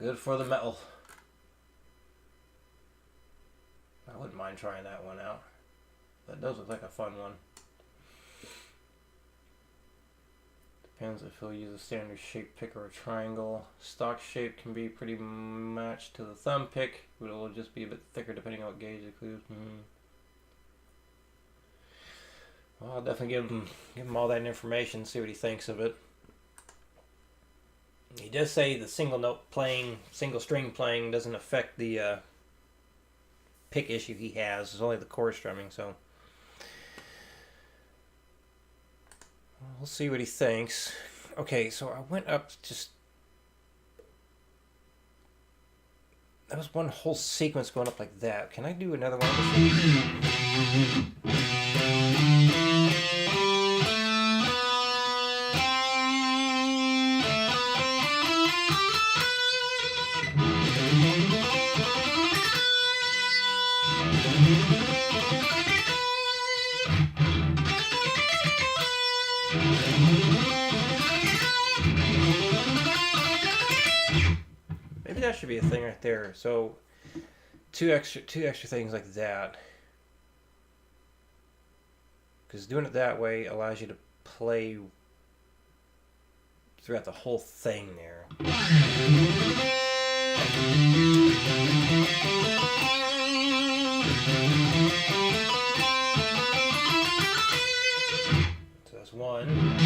Good for the metal. I wouldn't mind trying that one out. That does look like a fun one. Depends if he'll use a standard shape pick or a triangle. Stock shape can be pretty matched to the thumb pick, but it'll just be a bit thicker depending on what gauge it includes. Well, I'll definitely give him all that information, see what he thinks of it. He does say the single note playing, single string playing doesn't affect the pick issue he has. It's only the chord strumming, so we'll see what he thinks. Okay, so I went up just... That was one whole sequence going up like that. Can I do another one? Maybe that should be a thing right there. So two extra things like that, because doing it that way allows you to play throughout the whole thing there. So that's one.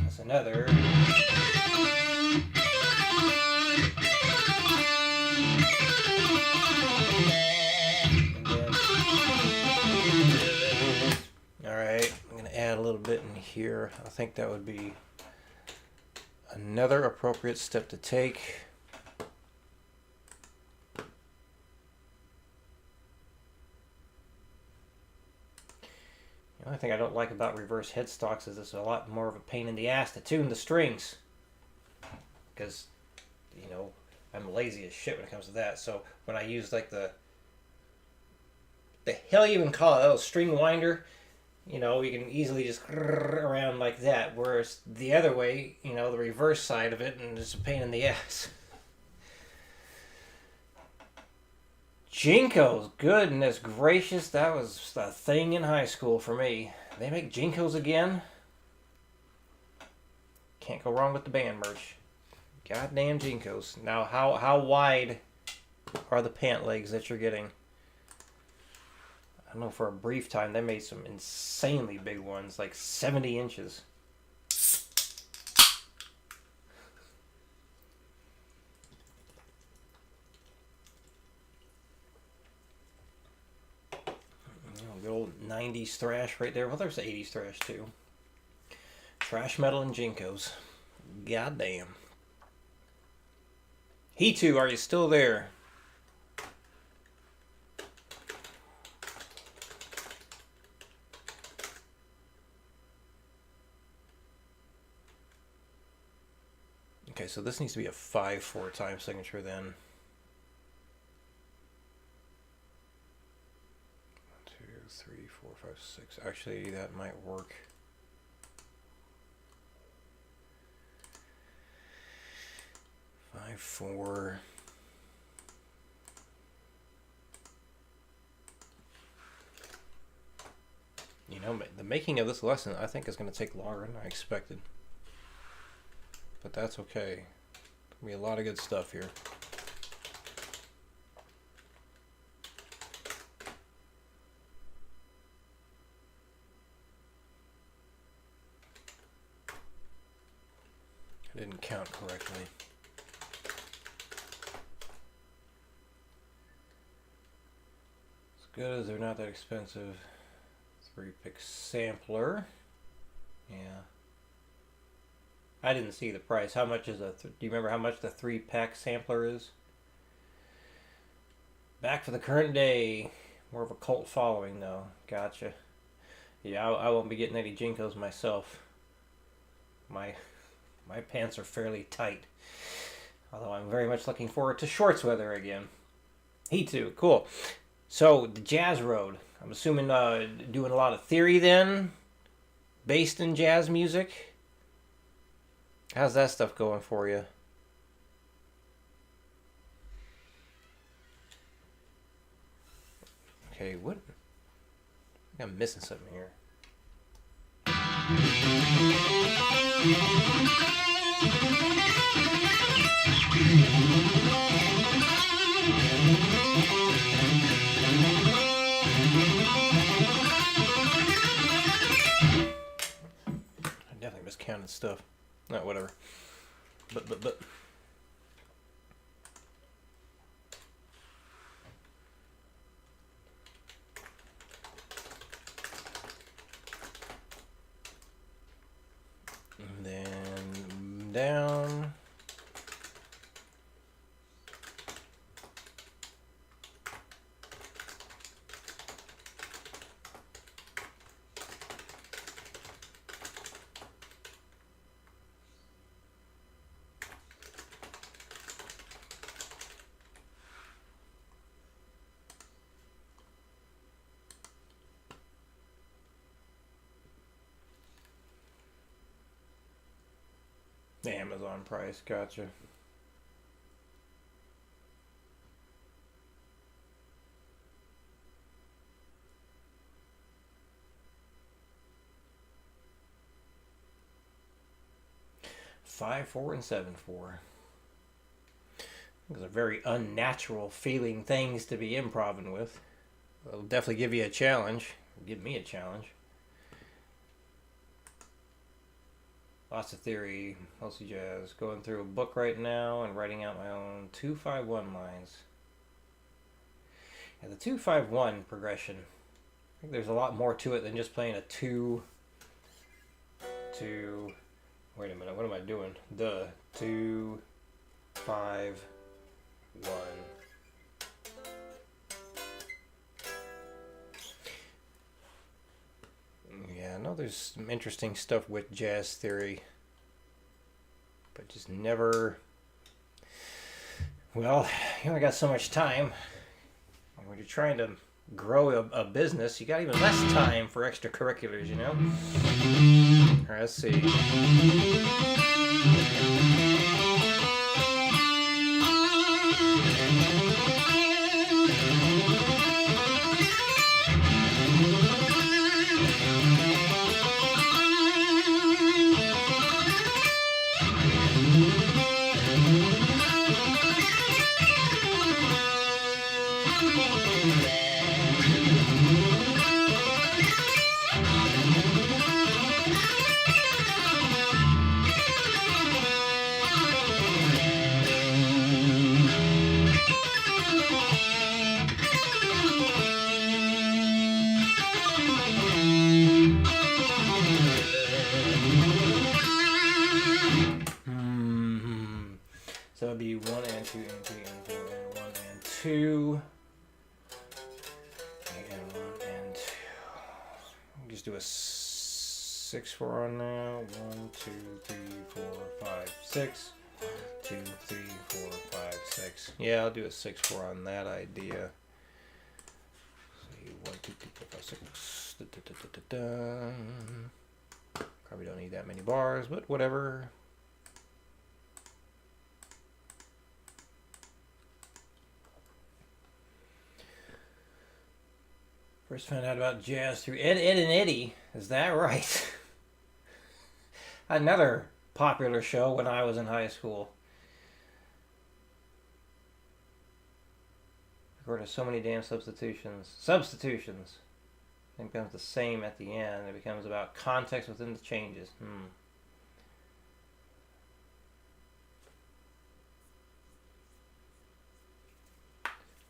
That's another. Add a little bit in here. I think that would be another appropriate step to take. The only thing I don't like about reverse headstocks is it's a lot more of a pain in the ass to tune the strings, because, you know, I'm lazy as shit when it comes to that. So when I use like the hell you even call it, a little string winder, you know, you can easily just around like that. Whereas the other way, you know, the reverse side of it, and it's a pain in the ass. Jinkos, goodness gracious, that was a thing in high school for me. They make Jinkos again? Can't go wrong with the band merch. Goddamn Jinkos. Now, how wide are the pant legs that you're getting? I know for a brief time they made some insanely big ones, like 70 inches. Good old 90s thrash right there. Well, there's 80s thrash too. Trash metal and Jinkos. Goddamn. He2, are you still there? Okay, so this needs to be a 5/4 time signature then. 1, 2, 3, 4, 5, 6. Actually, that might work. Five, 4. You know, the making of this lesson, I think, is going to take longer than I expected. But that's okay. There'll be a lot of good stuff here. I didn't count correctly. As good as they're not that expensive. 3-pick sampler. Yeah. I didn't see the price. How much is do you remember how much the 3-pack sampler is? Back for the current day. More of a cult following though. Gotcha. Yeah, I won't be getting any Jinkos myself. My pants are fairly tight. Although I'm very much looking forward to shorts weather again. He2, cool. So, the Jazz Road. I'm assuming doing a lot of theory then? Based in jazz music? How's that stuff going for you? Okay, what? I think I'm missing something here. I definitely miscounted stuff. No, whatever. But. And then down. The Amazon price, gotcha. Five, 4, and 7/4. Those are very unnatural feeling things to be improvising with. It'll definitely give you a challenge. Give me a challenge. Lots of theory, mostly jazz. Going through a book right now and writing out my own 2-5-1 lines. And the 2-5-1 progression, I think there's a lot more to it than just playing a 2. Wait a minute, what am I doing? 2, 5, 1. Yeah, I know there's some interesting stuff with jazz theory, but just never. Well, you only got so much time. When you're trying to grow a business, you got even less time for extracurriculars, you know? All right, let's see. 2 and 3 and 4 and 1 and 2 and 1 and 2. Just do a 6/4 on now. 1, 2, 3, 4, 5, 6. 1, 2, 3, 4, 5, 6. Yeah, I'll do a 6/4 on that idea. See, 1, 2, 3, 4, 5, 6. Da, da, da, da, da. Probably don't need that many bars, but whatever. First found out about jazz through Ed, and Eddie. Is that right? Another popular show when I was in high school. Recorded so many damn substitutions. Substitutions. It becomes the same at the end. It becomes about context within the changes.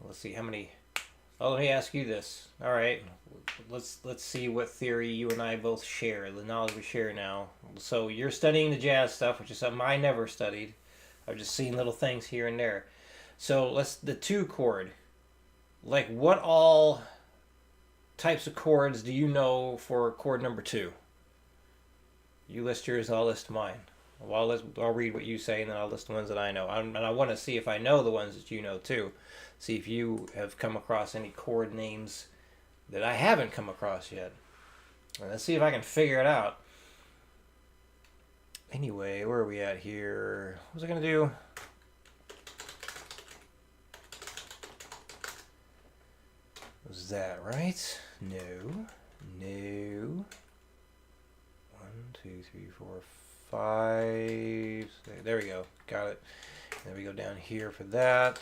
Let's see how many. Oh, let me ask you this. All right, let's see what theory you and I both share. The knowledge we share now. So you're studying the jazz stuff, which is something I never studied. I've just seen little things here and there. So the 2 chord. Like, what all types of chords do you know for chord number 2? You list yours, I'll list mine. Well, I'll read what you say, and then I'll list the ones that I know. And I want to see if I know the ones that you know too. See if you have come across any chord names that I haven't come across yet. And let's see if I can figure it out. Anyway, where are we at here? What was I going to do? Was that right? No. 1, 2, 3, 4, 5. There we go. Got it. Then we go down here for that.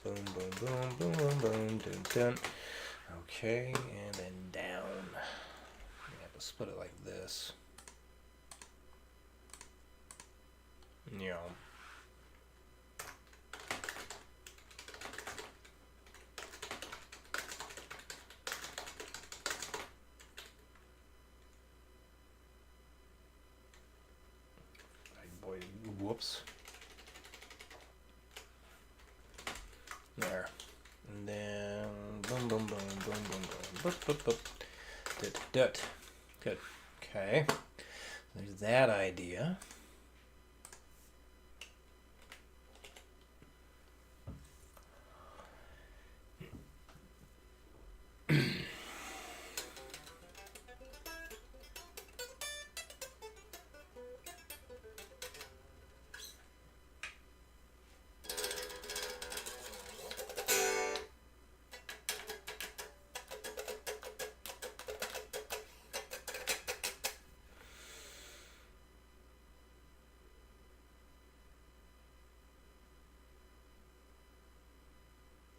Boom, boom, boom, boom, boom, boom, dun, dun. Okay, and then down. You have to split it like this. Yeah. Boy, whoops. There. And then boom, boom, boom, boom, boom, boom. Boop, boop, boop. Dut, dut. Good. Okay. There's that idea.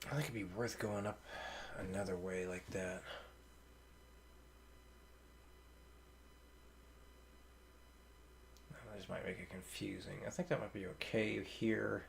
I think it'd be worth going up another way like that. This might make it confusing. I think that might be okay here.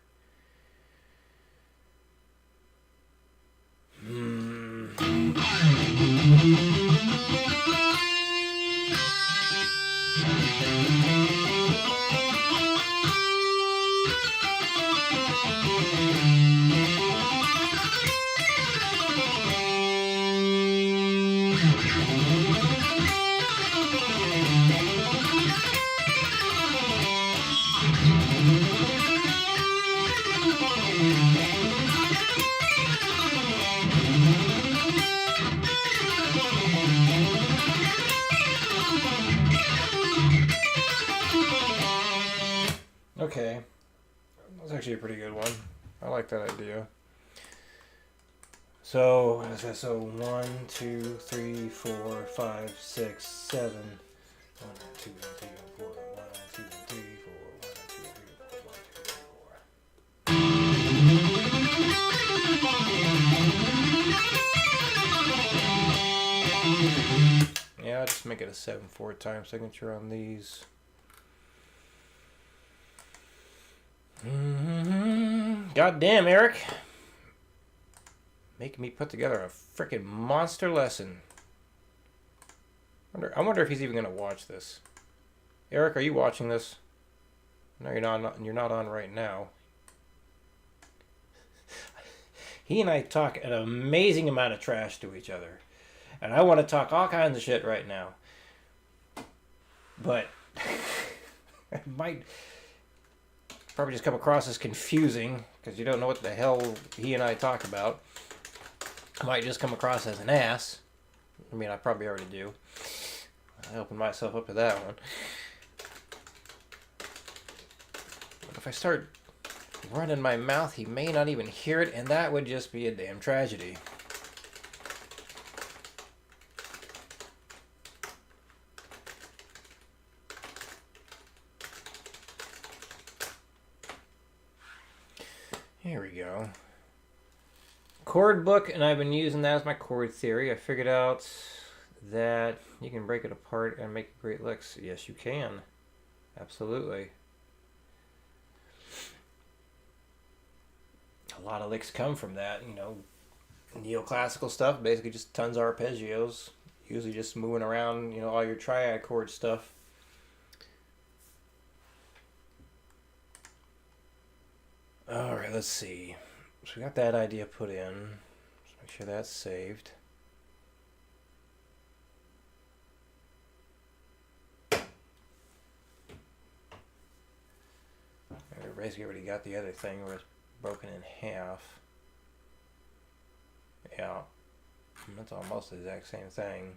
Okay, that's actually a pretty good one. I like that idea. So, what is that? So 1, 2, 3, 4, 5, 6, 7. 1, 2, 3, 4. 1, 2, 3, 4. 1, 2, 3, 4. 1, 2, 3, 4. Yeah, I'll just make it a 7/4 time signature on these. God damn, Eric. Making me put together a freaking monster lesson. I wonder if he's even going to watch this. Eric, are you watching this? No, you're not on right now. He and I talk an amazing amount of trash to each other. And I want to talk all kinds of shit right now. But it might probably just come across as confusing because you don't know what the hell he and I talk about. I might just come across as an ass. I mean, I probably already do. I opened myself up to that one. But if I start running my mouth, he may not even hear it, and that would just be a damn tragedy. Here we go. Chord book, and I've been using that as my chord theory. I figured out that you can break it apart and make great licks. Yes, you can. Absolutely. A lot of licks come from that, you know. Neoclassical stuff, basically just tons of arpeggios. Usually just moving around, you know, all your triad chord stuff. Alright, let's see. So we got that idea put in. Let's make sure that's saved. I basically already got the other thing where it's broken in half. Yeah. That's almost the exact same thing.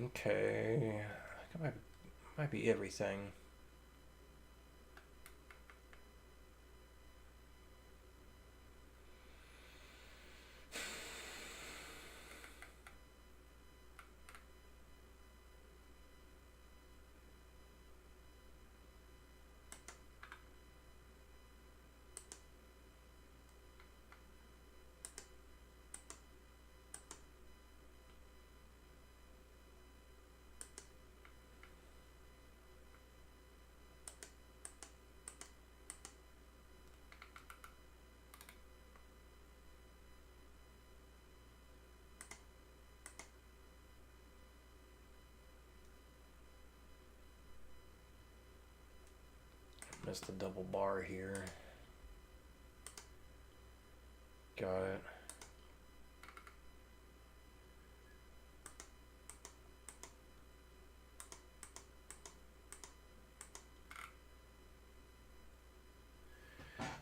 Okay. I think it might be everything. Missed the double bar here. Got it.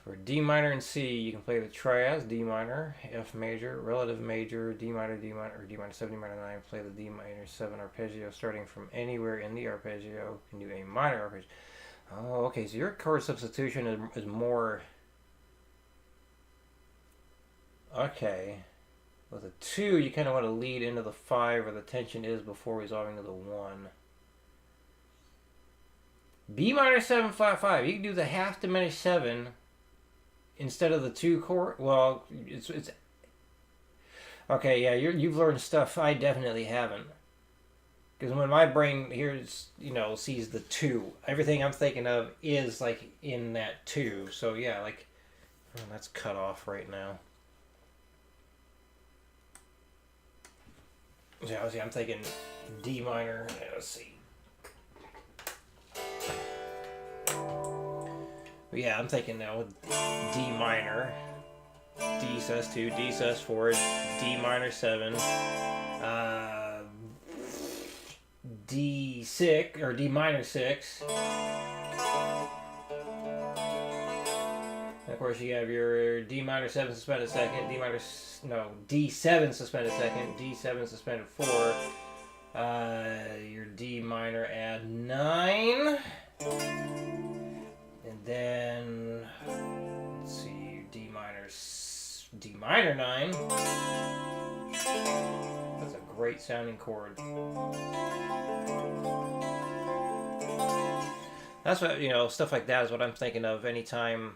For D minor and C, you can play the triads, D minor, F major, relative major, D minor, or D minor 7, D minor 9. Play the D minor 7 arpeggio starting from anywhere in the arpeggio. You can do a minor arpeggio. Oh, okay, so your chord substitution is more... Okay. With a 2, you kind of want to lead into the 5 where the tension is before resolving to the 1. B minor 7 flat 5. You can do the half diminished 7 instead of the 2 chord. Well, it's okay, yeah, you've learned stuff I definitely haven't. Because when my brain hears, you know, sees the 2, everything I'm thinking of is like in that 2. So yeah, like, oh, that's cut off right now. So obviously I'm thinking D minor. Let's see. But yeah, I'm thinking now with D minor, D sus2, D sus4, D minor 7, D6 or D minor 6. And of course, you have your D minor 7 suspended second, D7 suspended second, D7 suspended 4, your D minor add 9, and then let's see, D minor 9. That's a great sounding chord. That's what, you know, stuff like that is what I'm thinking of anytime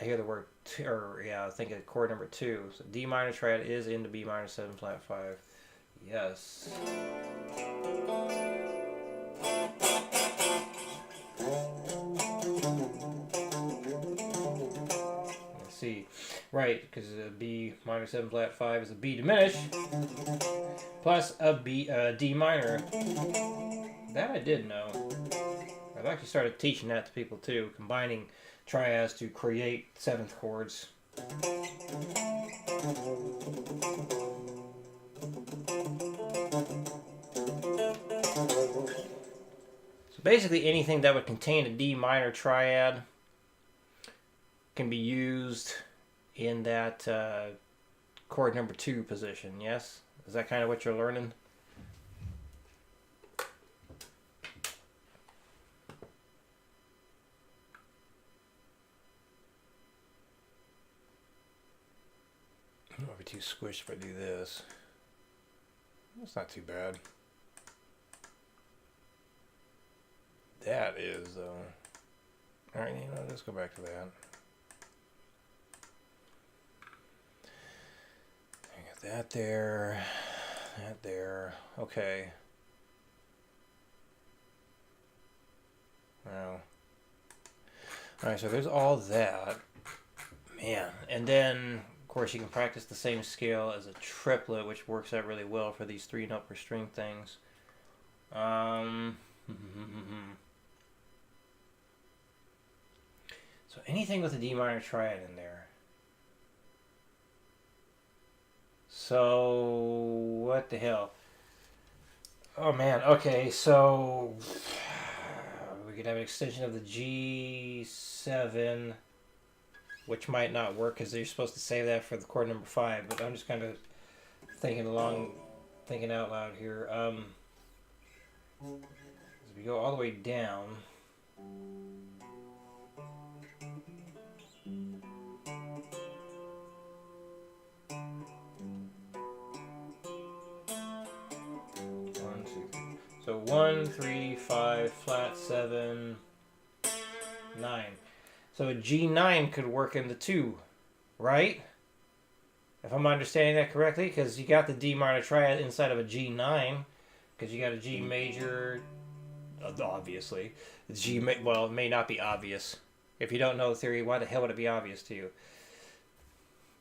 I hear the word two, or yeah, I think of chord number 2. So D minor triad is into B minor 7 flat 5. Yes. Let's see. Right, because B minor 7 flat 5 is a B diminished plus a D minor. That I did know. I've actually started teaching that to people too, combining triads to create seventh chords. So basically anything that would contain a D minor triad can be used in that chord number 2 position, yes? Is that kind of what you're learning? I won't be too squished if I do this. That's not too bad. That is, though. Alright, you know, let's go back to that. I got that there. That there. Okay. Well. Alright, so there's all that. Man. And then, of course, you can practice the same scale as a triplet, which works out really well for these 3-note per string things. So anything with a D minor triad in there. So what the hell? Oh man, okay, so we could have an extension of the G7, which might not work because you're supposed to save that for the chord number 5, but I'm just kind of thinking out loud here. As we go all the way down. So 1, 3, 5, flat, 7, 9. So a G9 could work in the 2, right? If I'm understanding that correctly, because you got the D minor triad inside of a G9, because you got a G major, obviously. Well, it may not be obvious. If you don't know the theory, why the hell would it be obvious to you?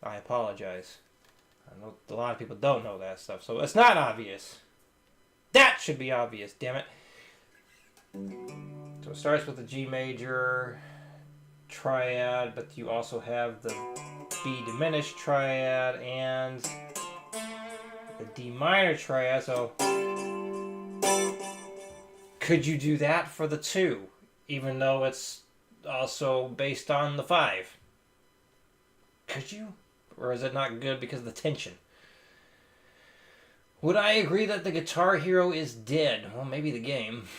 I apologize. I know a lot of people don't know that stuff, so it's not obvious. That should be obvious, damn it. So it starts with the G major triad, but you also have the B diminished triad and the D minor triad, so could you do that for the 2, even though it's also based on the 5? Could you? Or is it not good because of the tension? Would I agree that the Guitar Hero is dead? Well, maybe the game.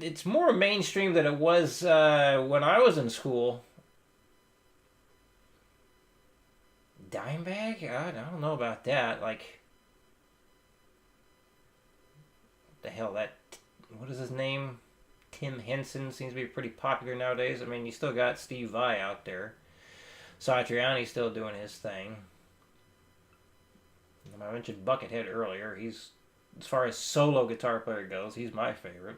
It's more mainstream than it was when I was in school. Dimebag? I don't know about that. Like, what the hell, what is his name? Tim Henson seems to be pretty popular nowadays. I mean, you still got Steve Vai out there. Satriani's still doing his thing. I mentioned Buckethead earlier. He's, as far as solo guitar player goes, he's my favorite.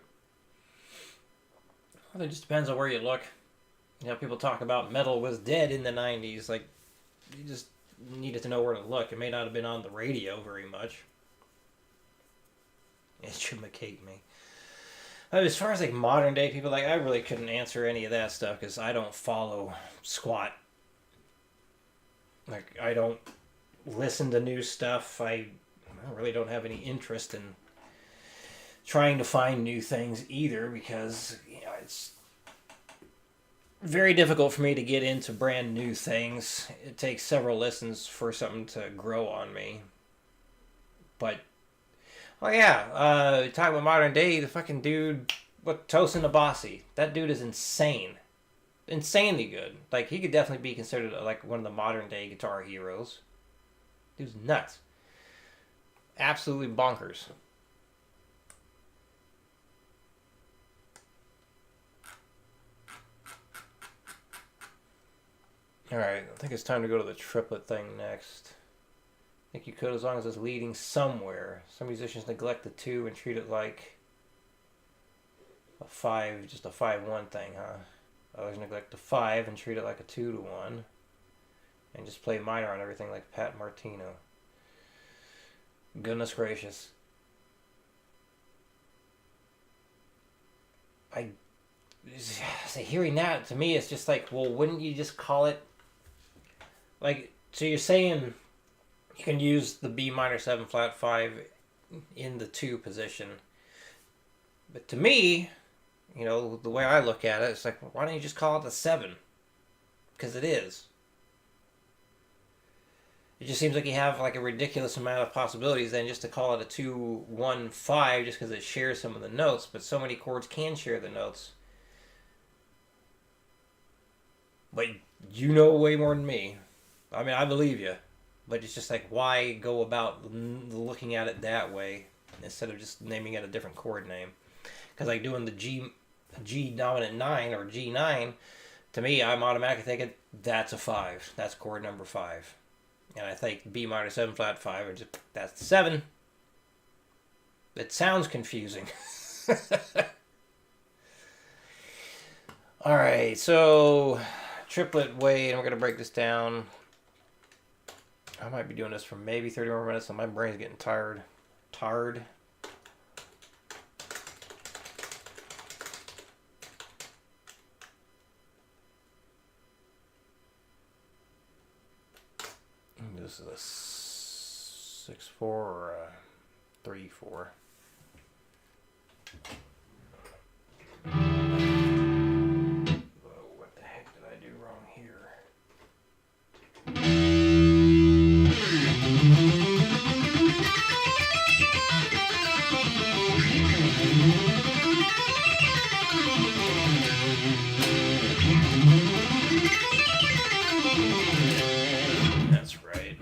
Well, it just depends on where you look. You know, people talk about metal was dead in the 90s. Like, you just needed to know where to look. It may not have been on the radio very much. It should McCate me. As far as like modern day people, like I really couldn't answer any of that stuff because I don't follow squat. Like, I don't listen to new stuff. I really don't have any interest in trying to find new things either because, you know, it's very difficult for me to get into brand new things. It takes several listens for something to grow on me. But, oh yeah, talking about modern day, the fucking dude, Tosin Abasi, that dude is insane. Insanely good. Like, he could definitely be considered like one of the modern day guitar heroes. Dude's nuts. Absolutely bonkers. Alright, I think it's time to go to the triplet thing next. I think you could, as long as it's leading somewhere. Some musicians neglect the 2 and treat it like a 5, just a 5-1 thing, huh? Others neglect the 5 and treat it like a 2-1. And just play minor on everything like Pat Martino. Goodness gracious. I so hearing that to me, it's just like, well, wouldn't you just call it like? So you're saying you can use the B minor 7 flat 5 in the 2 position, but to me, you know, the way I look at it, it's like, well, why don't you just call it the 7? Because it is. It just seems like you have like a ridiculous amount of possibilities then just to call it a 2-1-5 just because it shares some of the notes, but so many chords can share the notes. But you know way more than me. I mean, I believe you. But it's just like, why go about looking at it that way instead of just naming it a different chord name? Because like doing the G dominant 9 or G9, to me, I'm automatically thinking that's a 5. That's chord number 5. And I think B minor 7 flat 5, and just, that's 7. It sounds confusing. All right, so triplet weight, and we're going to break this down. I might be doing this for maybe 30 more minutes, and my brain's getting tired. This is a 6/4 or a 3/4. What the heck did I do wrong here? That's right.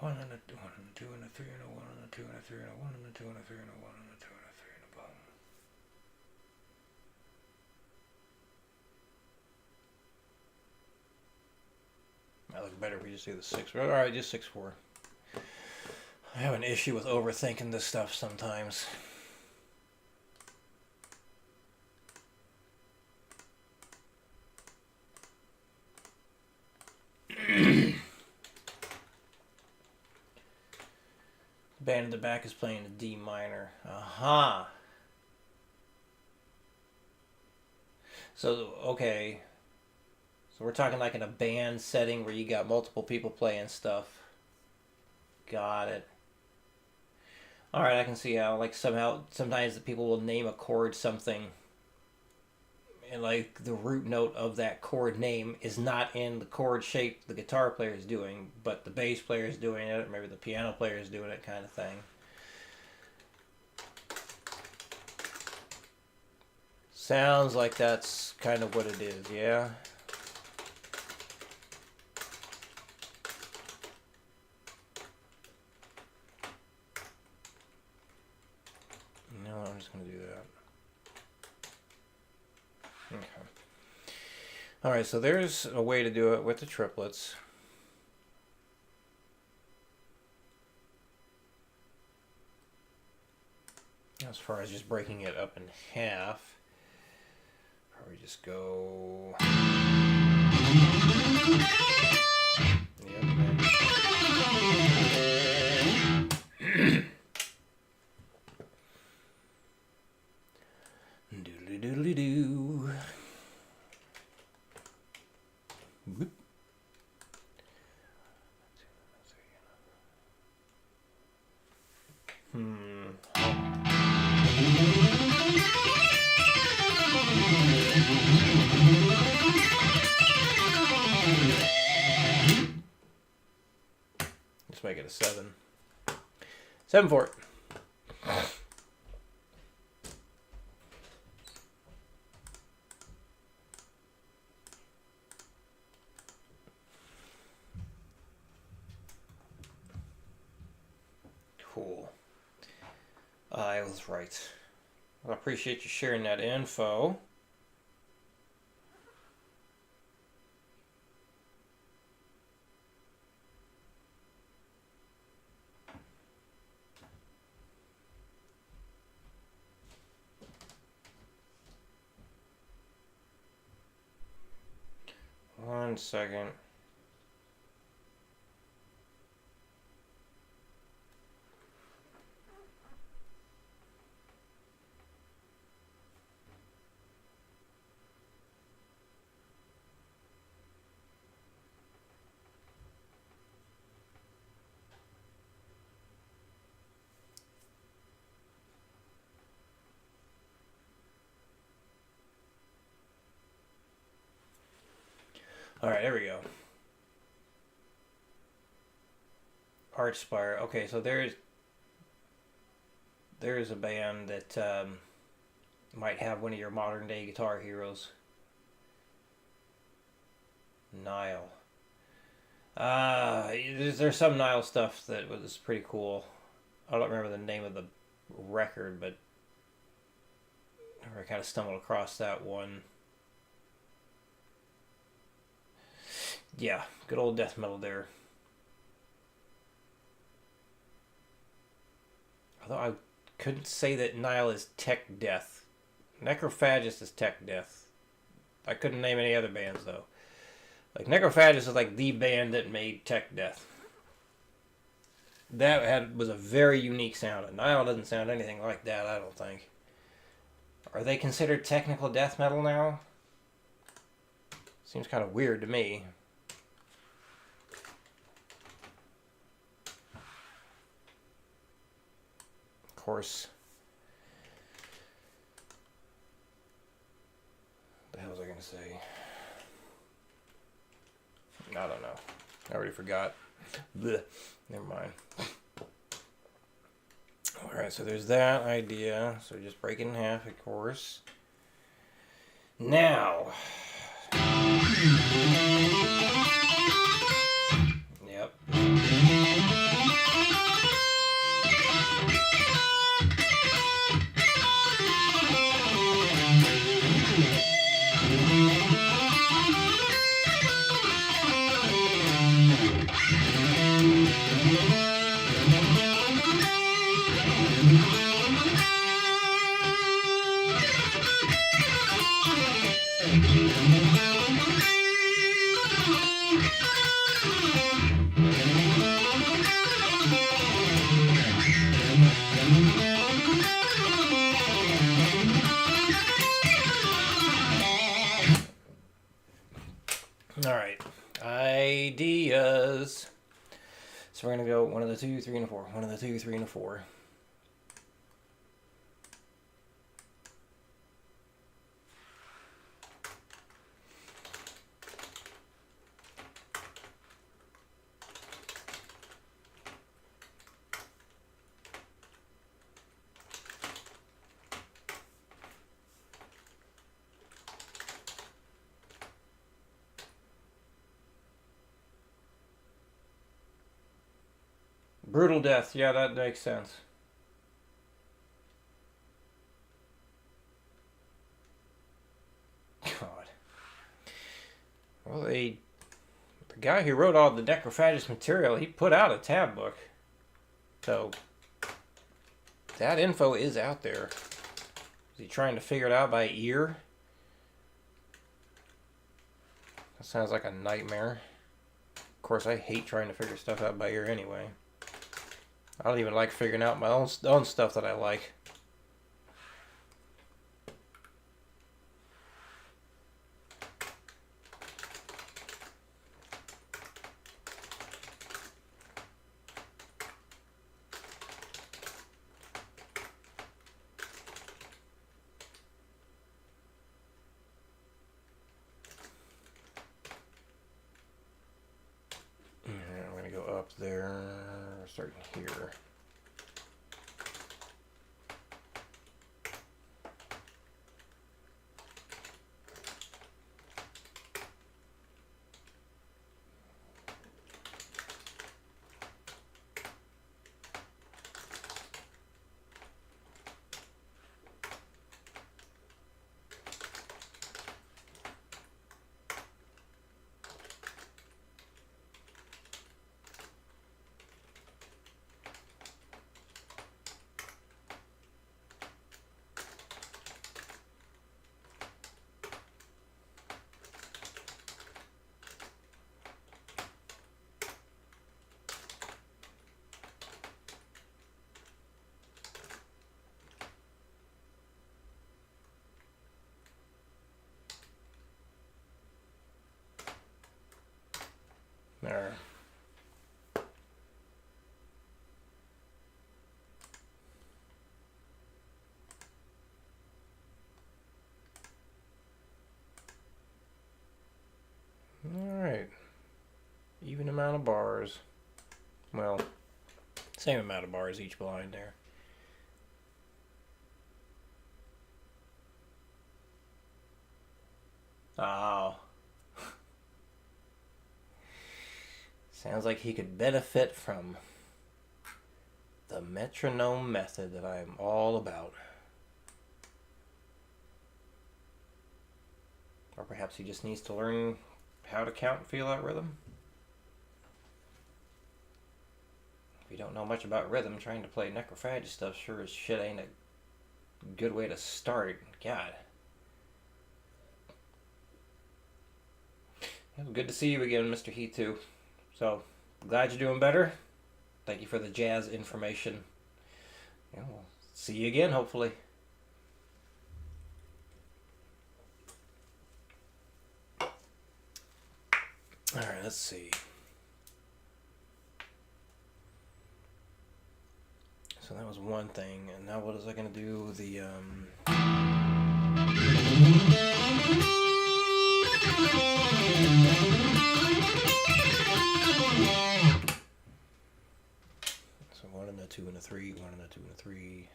One and a 2 and a 3 and a 1 and a 2 and a 3 and a 1 and a 2 and a 3 and a 1 and a 2 and a 3 and a boom. Might look better if we just do the 6. All right, just 6/4. I have an issue with overthinking this stuff sometimes. The band in the back is playing a D minor. Aha. So, okay. So we're talking like in a band setting where you got multiple people playing stuff. Got it. Alright, I can see how, like, somehow, sometimes the people will name a chord something, and, like, the root note of that chord name is not in the chord shape the guitar player is doing, but the bass player is doing it, or maybe the piano player is doing it, kind of thing. Sounds like that's kind of what it is, yeah? No, I'm just going to do that. Okay. Alright, so there's a way to do it with the triplets. As far as just breaking it up in half, probably just go... Yep, Doodly-doodly-doo. Whoop. Let's make it a 7. 7/4. Cool. I was right. I appreciate you sharing that info. One second. All right, there we go. Archspire. Okay, so there's a band that might have one of your modern day guitar heroes. Nile. There's some Nile stuff that was pretty cool. I don't remember the name of the record, but I kind of stumbled across that one. Yeah, good old death metal there. Although I couldn't say that Nile is tech death. Necrophagus is tech death. I couldn't name any other bands though. Like Necrophagus is like the band that made tech death. That was a very unique sound. And Nile doesn't sound anything like that, I don't think. Are they considered technical death metal now? Seems kind of weird to me. Of course. What the hell was I going to say? I don't know. I already forgot. Blech. Never mind. Alright, so there's that idea. So just break it in half, of course. Now. Yep. Alright. Ideas. So we're going to go 1 of the 2, 3, and a 4. 1 of the 2, 3, and a 4. Brutal death. Yeah, that makes sense. God. Well, the guy who wrote all the Necrophagus material, he put out a tab book. So, that info is out there. Is he trying to figure it out by ear? That sounds like a nightmare. Of course, I hate trying to figure stuff out by ear anyway. I don't even like figuring out my own stuff that I like. I'm going to go up there, starting here. Well, same amount of bars each blind there. Oh. Sounds like he could benefit from the metronome method that I am all about. Or perhaps he just needs to learn how to count and feel out rhythm. If you don't know much about rhythm, trying to play Necrophagi stuff sure as shit ain't a good way to start. God. Good to see you again, Mr. He2. So, glad you're doing better. Thank you for the jazz information. Yeah, we'll see you again, hopefully. Alright, let's see. So that was one thing, and now what is I going to do? So 1 and a 2 and a 3, 1 and a 2 and a 3,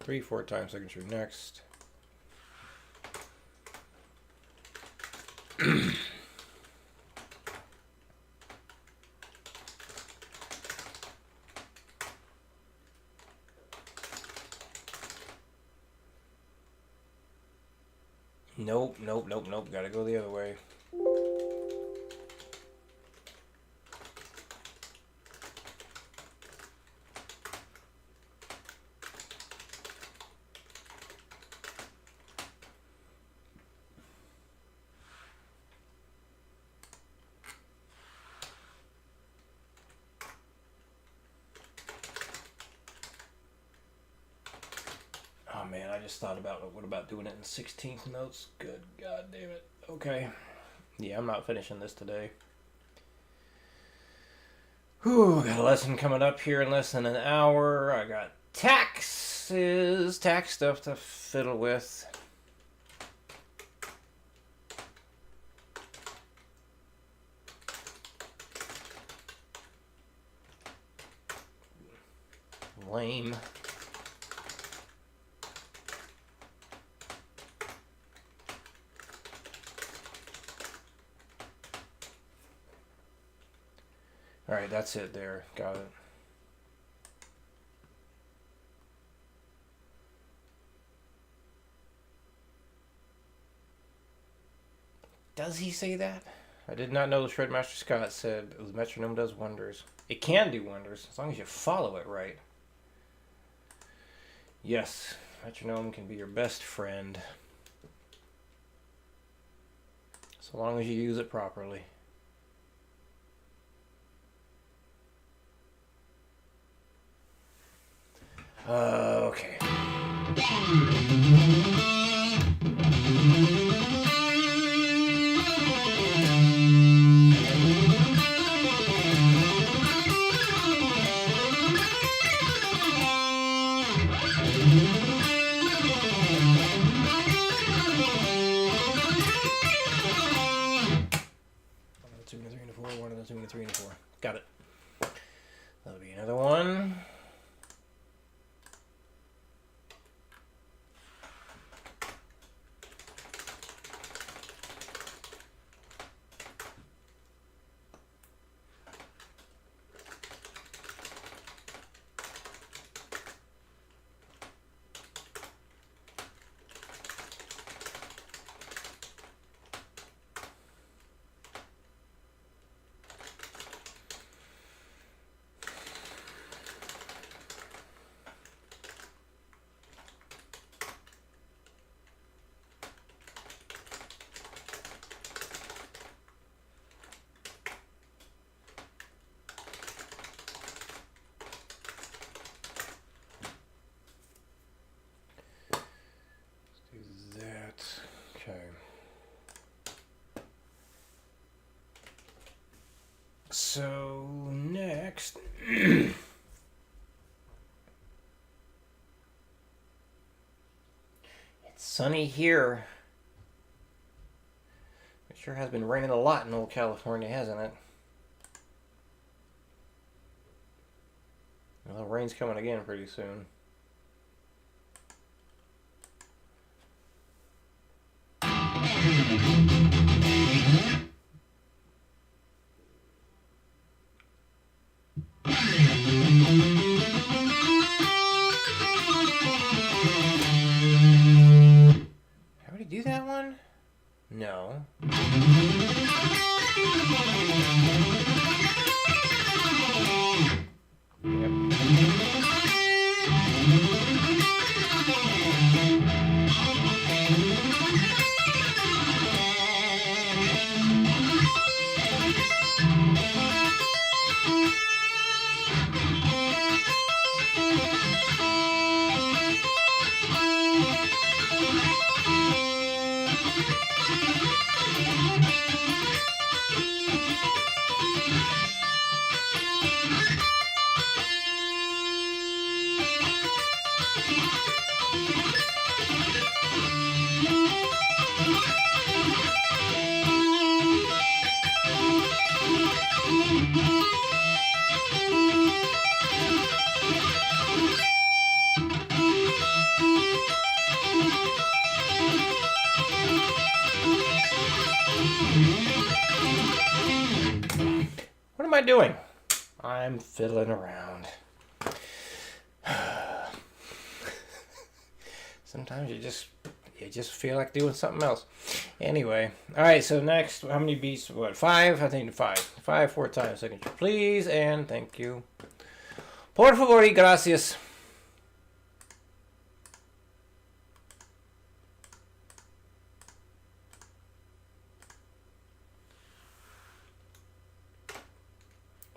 3 4 time signature next. Nope. Gotta go the other way. Oh man, I just thought about what about doing it in 16th notes? Good God damn it. Okay. Yeah, I'm not finishing this today. Whew, got a lesson coming up here in less than an hour. I got tax stuff to fiddle with. Lame. Alright, that's it there. Got it. Does he say that? I did not know Shredmaster Scott said the metronome does wonders. It can do wonders, as long as you follow it right. Yes, metronome can be your best friend. So long as you use it properly. Okay. One and a 2 and a 3 and a 4. Got it. That'll be another one. So next, it's sunny here. It sure has been raining a lot in old California, hasn't it? Well, rain's coming again pretty soon. How would he do that one? No. What am I doing? I'm fiddling around. Sometimes you just feel like doing something else. Anyway, all right. So next, how many beats? What, 5? I think 5. 5 4 times. Signature, please, and thank you. Por favor y gracias.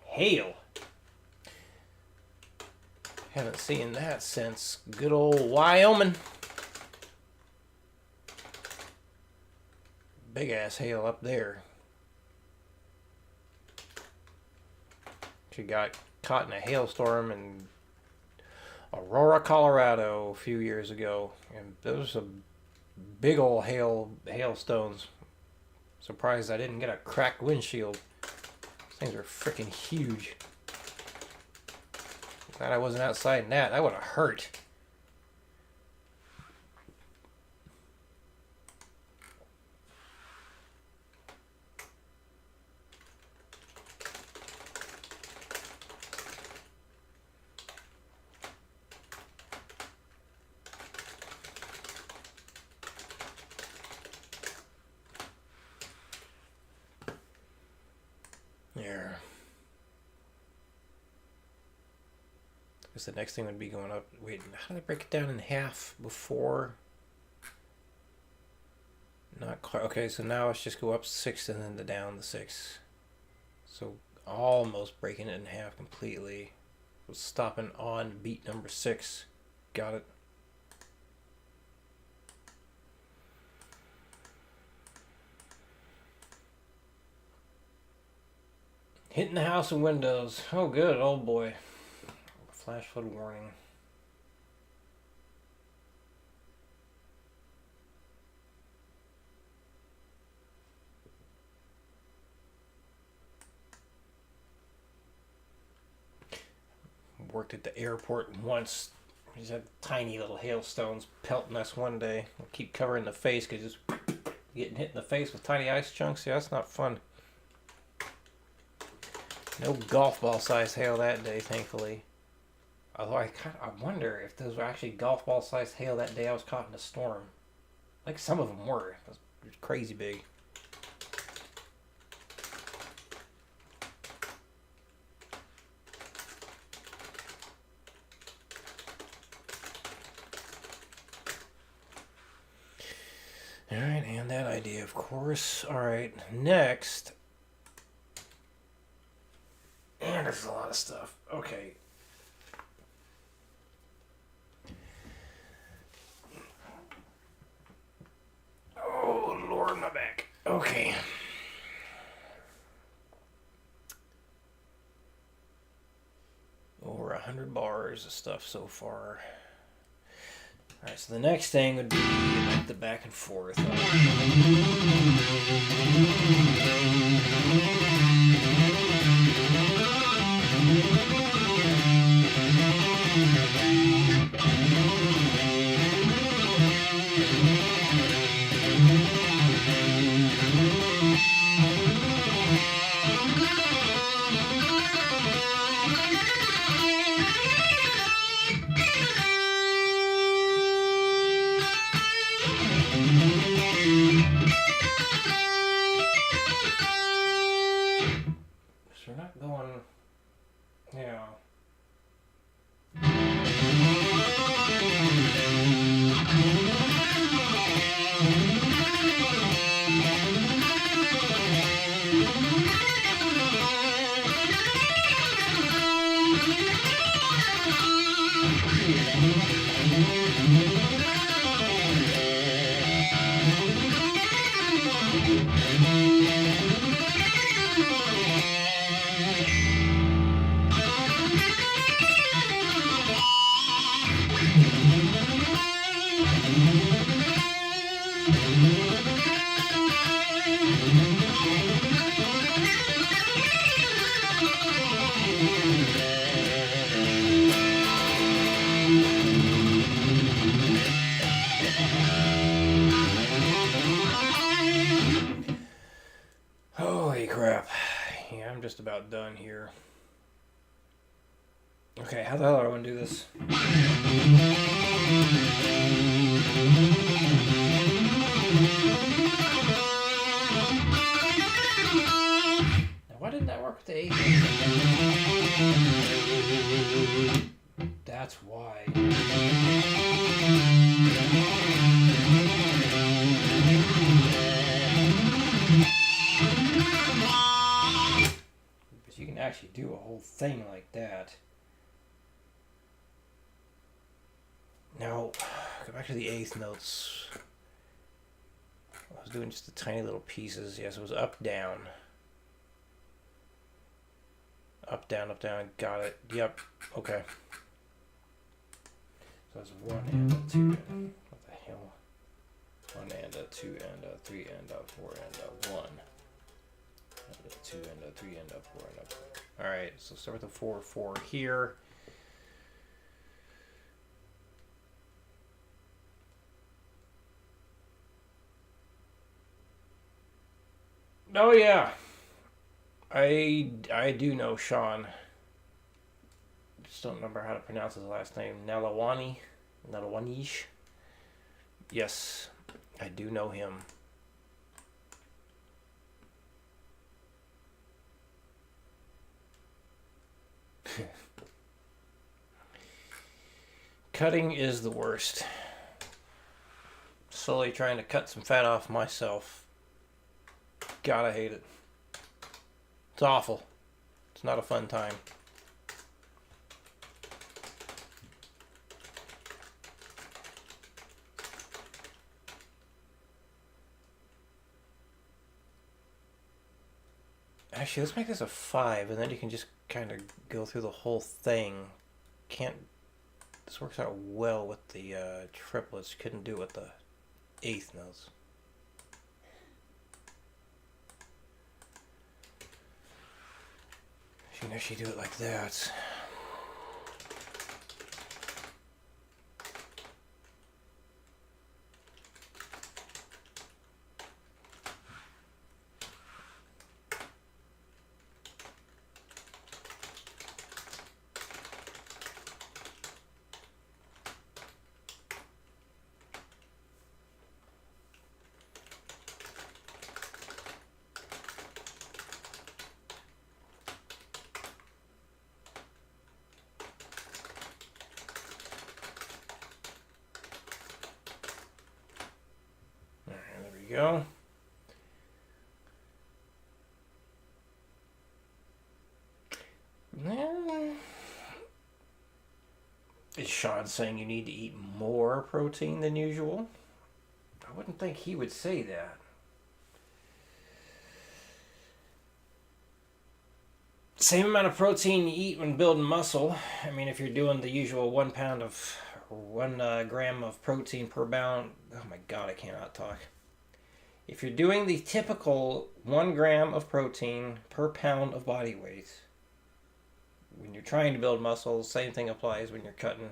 Hail. Haven't seen that since good old Wyoming. Big ass hail up there. She got caught in a hailstorm in Aurora, Colorado a few years ago, and those are big old hailstones. Surprised I didn't get a cracked windshield. Things are freaking huge. Glad I wasn't outside in that. That would have hurt. There. Because the next thing would be going up. Wait, how did I break it down in half before? Not quite. Okay, so now let's just go up 6 and then down the 6. So almost breaking it in half completely. Was stopping on beat number 6. Got it. Hitting the house and windows. Oh, good. Oh, boy. Flash flood warning. Worked at the airport once. We just had tiny little hailstones pelting us one day. We'll keep covering the face because just getting hit in the face with tiny ice chunks. Yeah, that's not fun. No golf ball size hail that day, thankfully. Although I wonder if those were actually golf ball size hail that day I was caught in a storm. Like some of them were. It was crazy big. Alright, and that idea, of course. Alright, next. And there's a lot of stuff. Okay. Oh, Lord, my back. Okay. Over 100 bars of stuff so far. Alright, so the next thing would be like the back and forth. about done here. Okay, how the hell do I want to do this? Now, why didn't that work with the 8? That's why. But you can actually do a whole thing like that. Now, go back to the 8th notes. I was doing just the tiny little pieces. Yes, it was up, down. Up, down, got it. Yep, okay. So it's 1 and a 2 and, what the hell? 1 and a 2 and a 3 and a 4 and a 1. And a 2 and a 3 and a 4 and a 4. Alright, so start with the 4, 4 here. Oh yeah, I do know Sean. Just don't remember how to pronounce his last name. Nalawanish. Yes, I do know him. Cutting is the worst. Slowly trying to cut some fat off myself. God, I hate it. It's awful. It's not a fun time. Actually, let's make this a 5, and then you can just kind of go through the whole thing. This works out well with the triplets. Couldn't do it with the 8th notes. You can actually do it like that. Go. Is Sean saying you need to eat more protein than usual? I wouldn't think he would say that. Same amount of protein you eat when building muscle. I mean, if you're doing the usual 1 gram of protein per pound. Oh my God, I cannot talk. If you're doing the typical 1 gram of protein per pound of body weight, when you're trying to build muscle, same thing applies when you're cutting.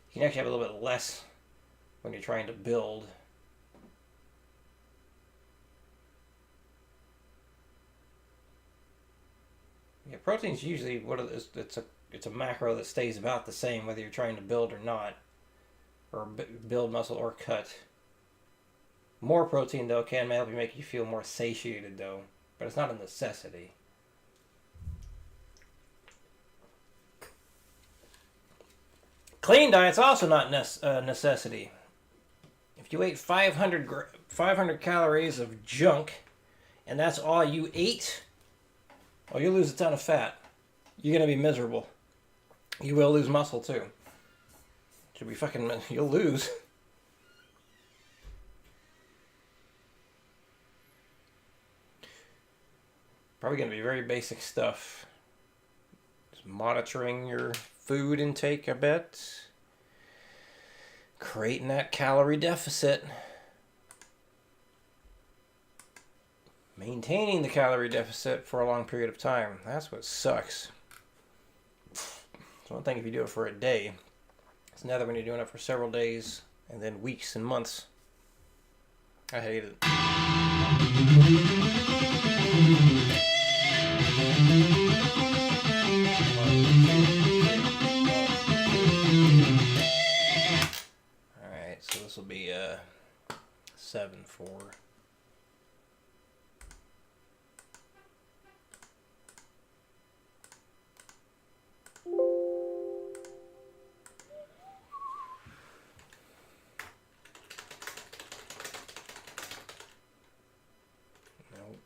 You can actually have a little bit less when you're trying to build. Yeah, protein's usually it's a macro that stays about the same whether you're trying to build or not, or build muscle or cut. More protein, though, can help you make you feel more satiated, though. But it's not a necessity. Clean diet's also not a necessity. If you ate 500 calories of junk, and that's all you ate, well, you'll lose a ton of fat. You're going to be miserable. You will lose muscle, too. You'll lose. Probably going to be very basic stuff. Just monitoring your food intake, I bet. Creating that calorie deficit. Maintaining the calorie deficit for a long period of time. That's what sucks. It's one thing if you do it for a day. It's another when you're doing it for several days and then weeks and months. I hate it. 7/4. Nope.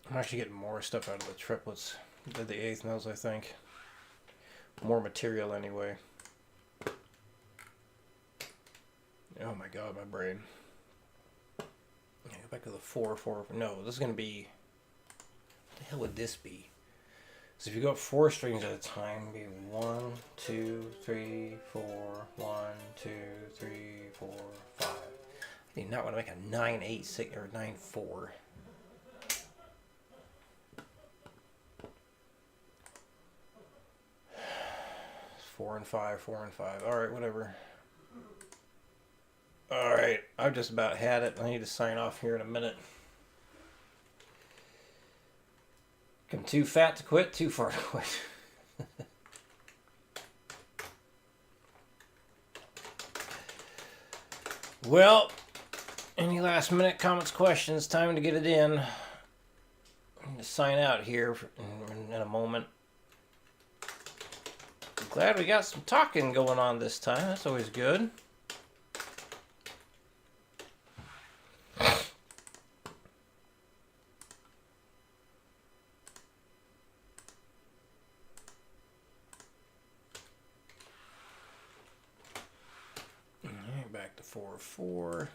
I'm actually getting more stuff out of the triplets than the eighth notes, I think. More material anyway. Oh my god, my brain. Yeah, go back to the 4/4. No, this is going to be... What the hell would this be? So if you go up 4 strings at a time, it'd be 1, 2, 3, 4, 1, 2, 3, 4, 5. I do not want to make a 9/8 or 9/4. 4 and 5, 4 and 5. Alright, whatever. Alright, I've just about had it. I need to sign off here in a minute. I'm too fat to quit, too far to quit. Well, any last minute comments, questions? Time to get it in. I'm going to sign out here in a moment. Glad we got some talking going on this time. That's always good. Alright, back to 4/4.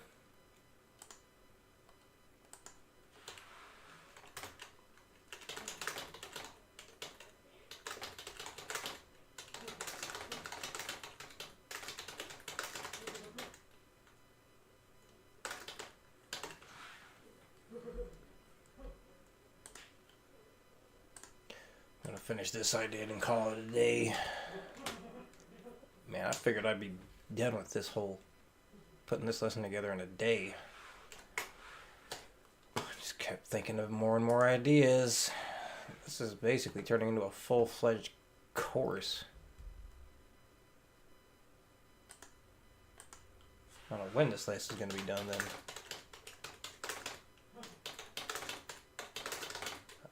I'm gonna finish this I did and call it a day. Man, I figured I'd be done with this whole putting this lesson together in a day. I just kept thinking of more and more ideas. This is basically turning into a full-fledged course. I don't know when this lesson is going to be done then.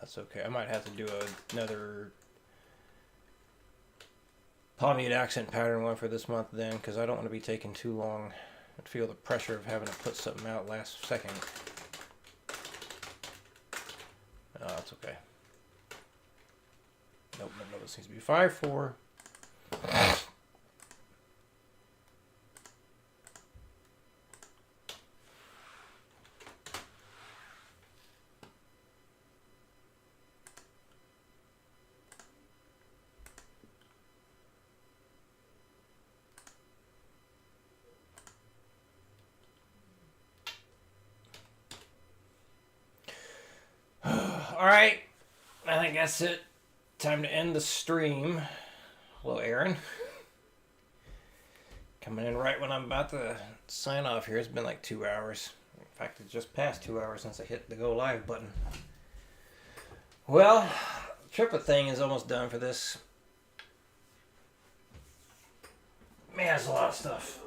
That's okay. I might have to do another Pomade accent pattern one for this month then, because I don't want to be taking too long. I feel the pressure of having to put something out last second. Oh, that's okay. Nope, no, this needs to be 5/4. Alright, I think that's it. Time to end the stream. Hello, Aaron. Coming in right when I'm about to sign off here. It's been like 2 hours. In fact, it's just past 2 hours since I hit the go live button. Well, the triplet thing is almost done for this. Man, that's a lot of stuff.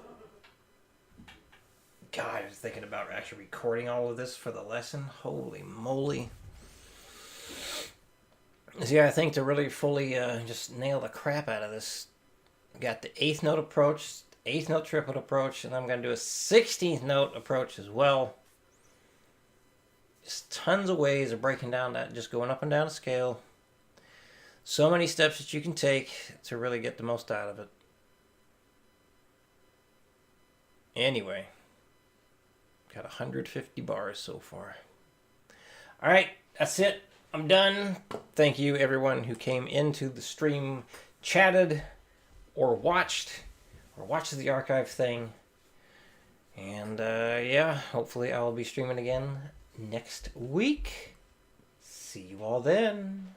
God, I was thinking about actually recording all of this for the lesson. Holy moly. See, I think to really fully just nail the crap out of this, I got the 8th note approach, 8th note triplet approach, and I'm going to do a 16th note approach as well. Just tons of ways of breaking down that, just going up and down a scale. So many steps that you can take to really get the most out of it. Anyway, got 150 bars so far. All right, that's it. I'm done. Thank you, everyone who came into the stream, chatted, or watched the archive thing. And yeah, hopefully I'll be streaming again next week. See you all then.